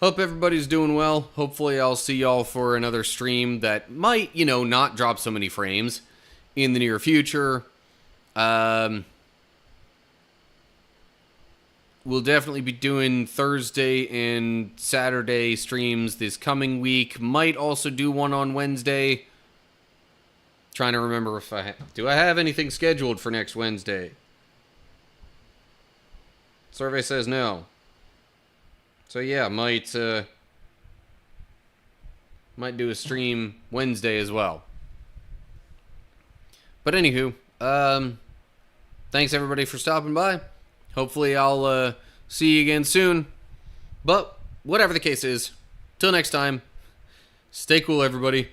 hope everybody's doing well. Hopefully I'll see y'all for another stream that might, you know, not drop so many frames in the near future. We'll definitely be doing Thursday and Saturday streams this coming week. Might also do one on Wednesday. Trying to remember if do I have anything scheduled for next Wednesday? Survey says no. So yeah, might do a stream Wednesday as well. But anywho, thanks everybody for stopping by. Hopefully I'll see you again soon. But whatever the case is, till next time, stay cool everybody.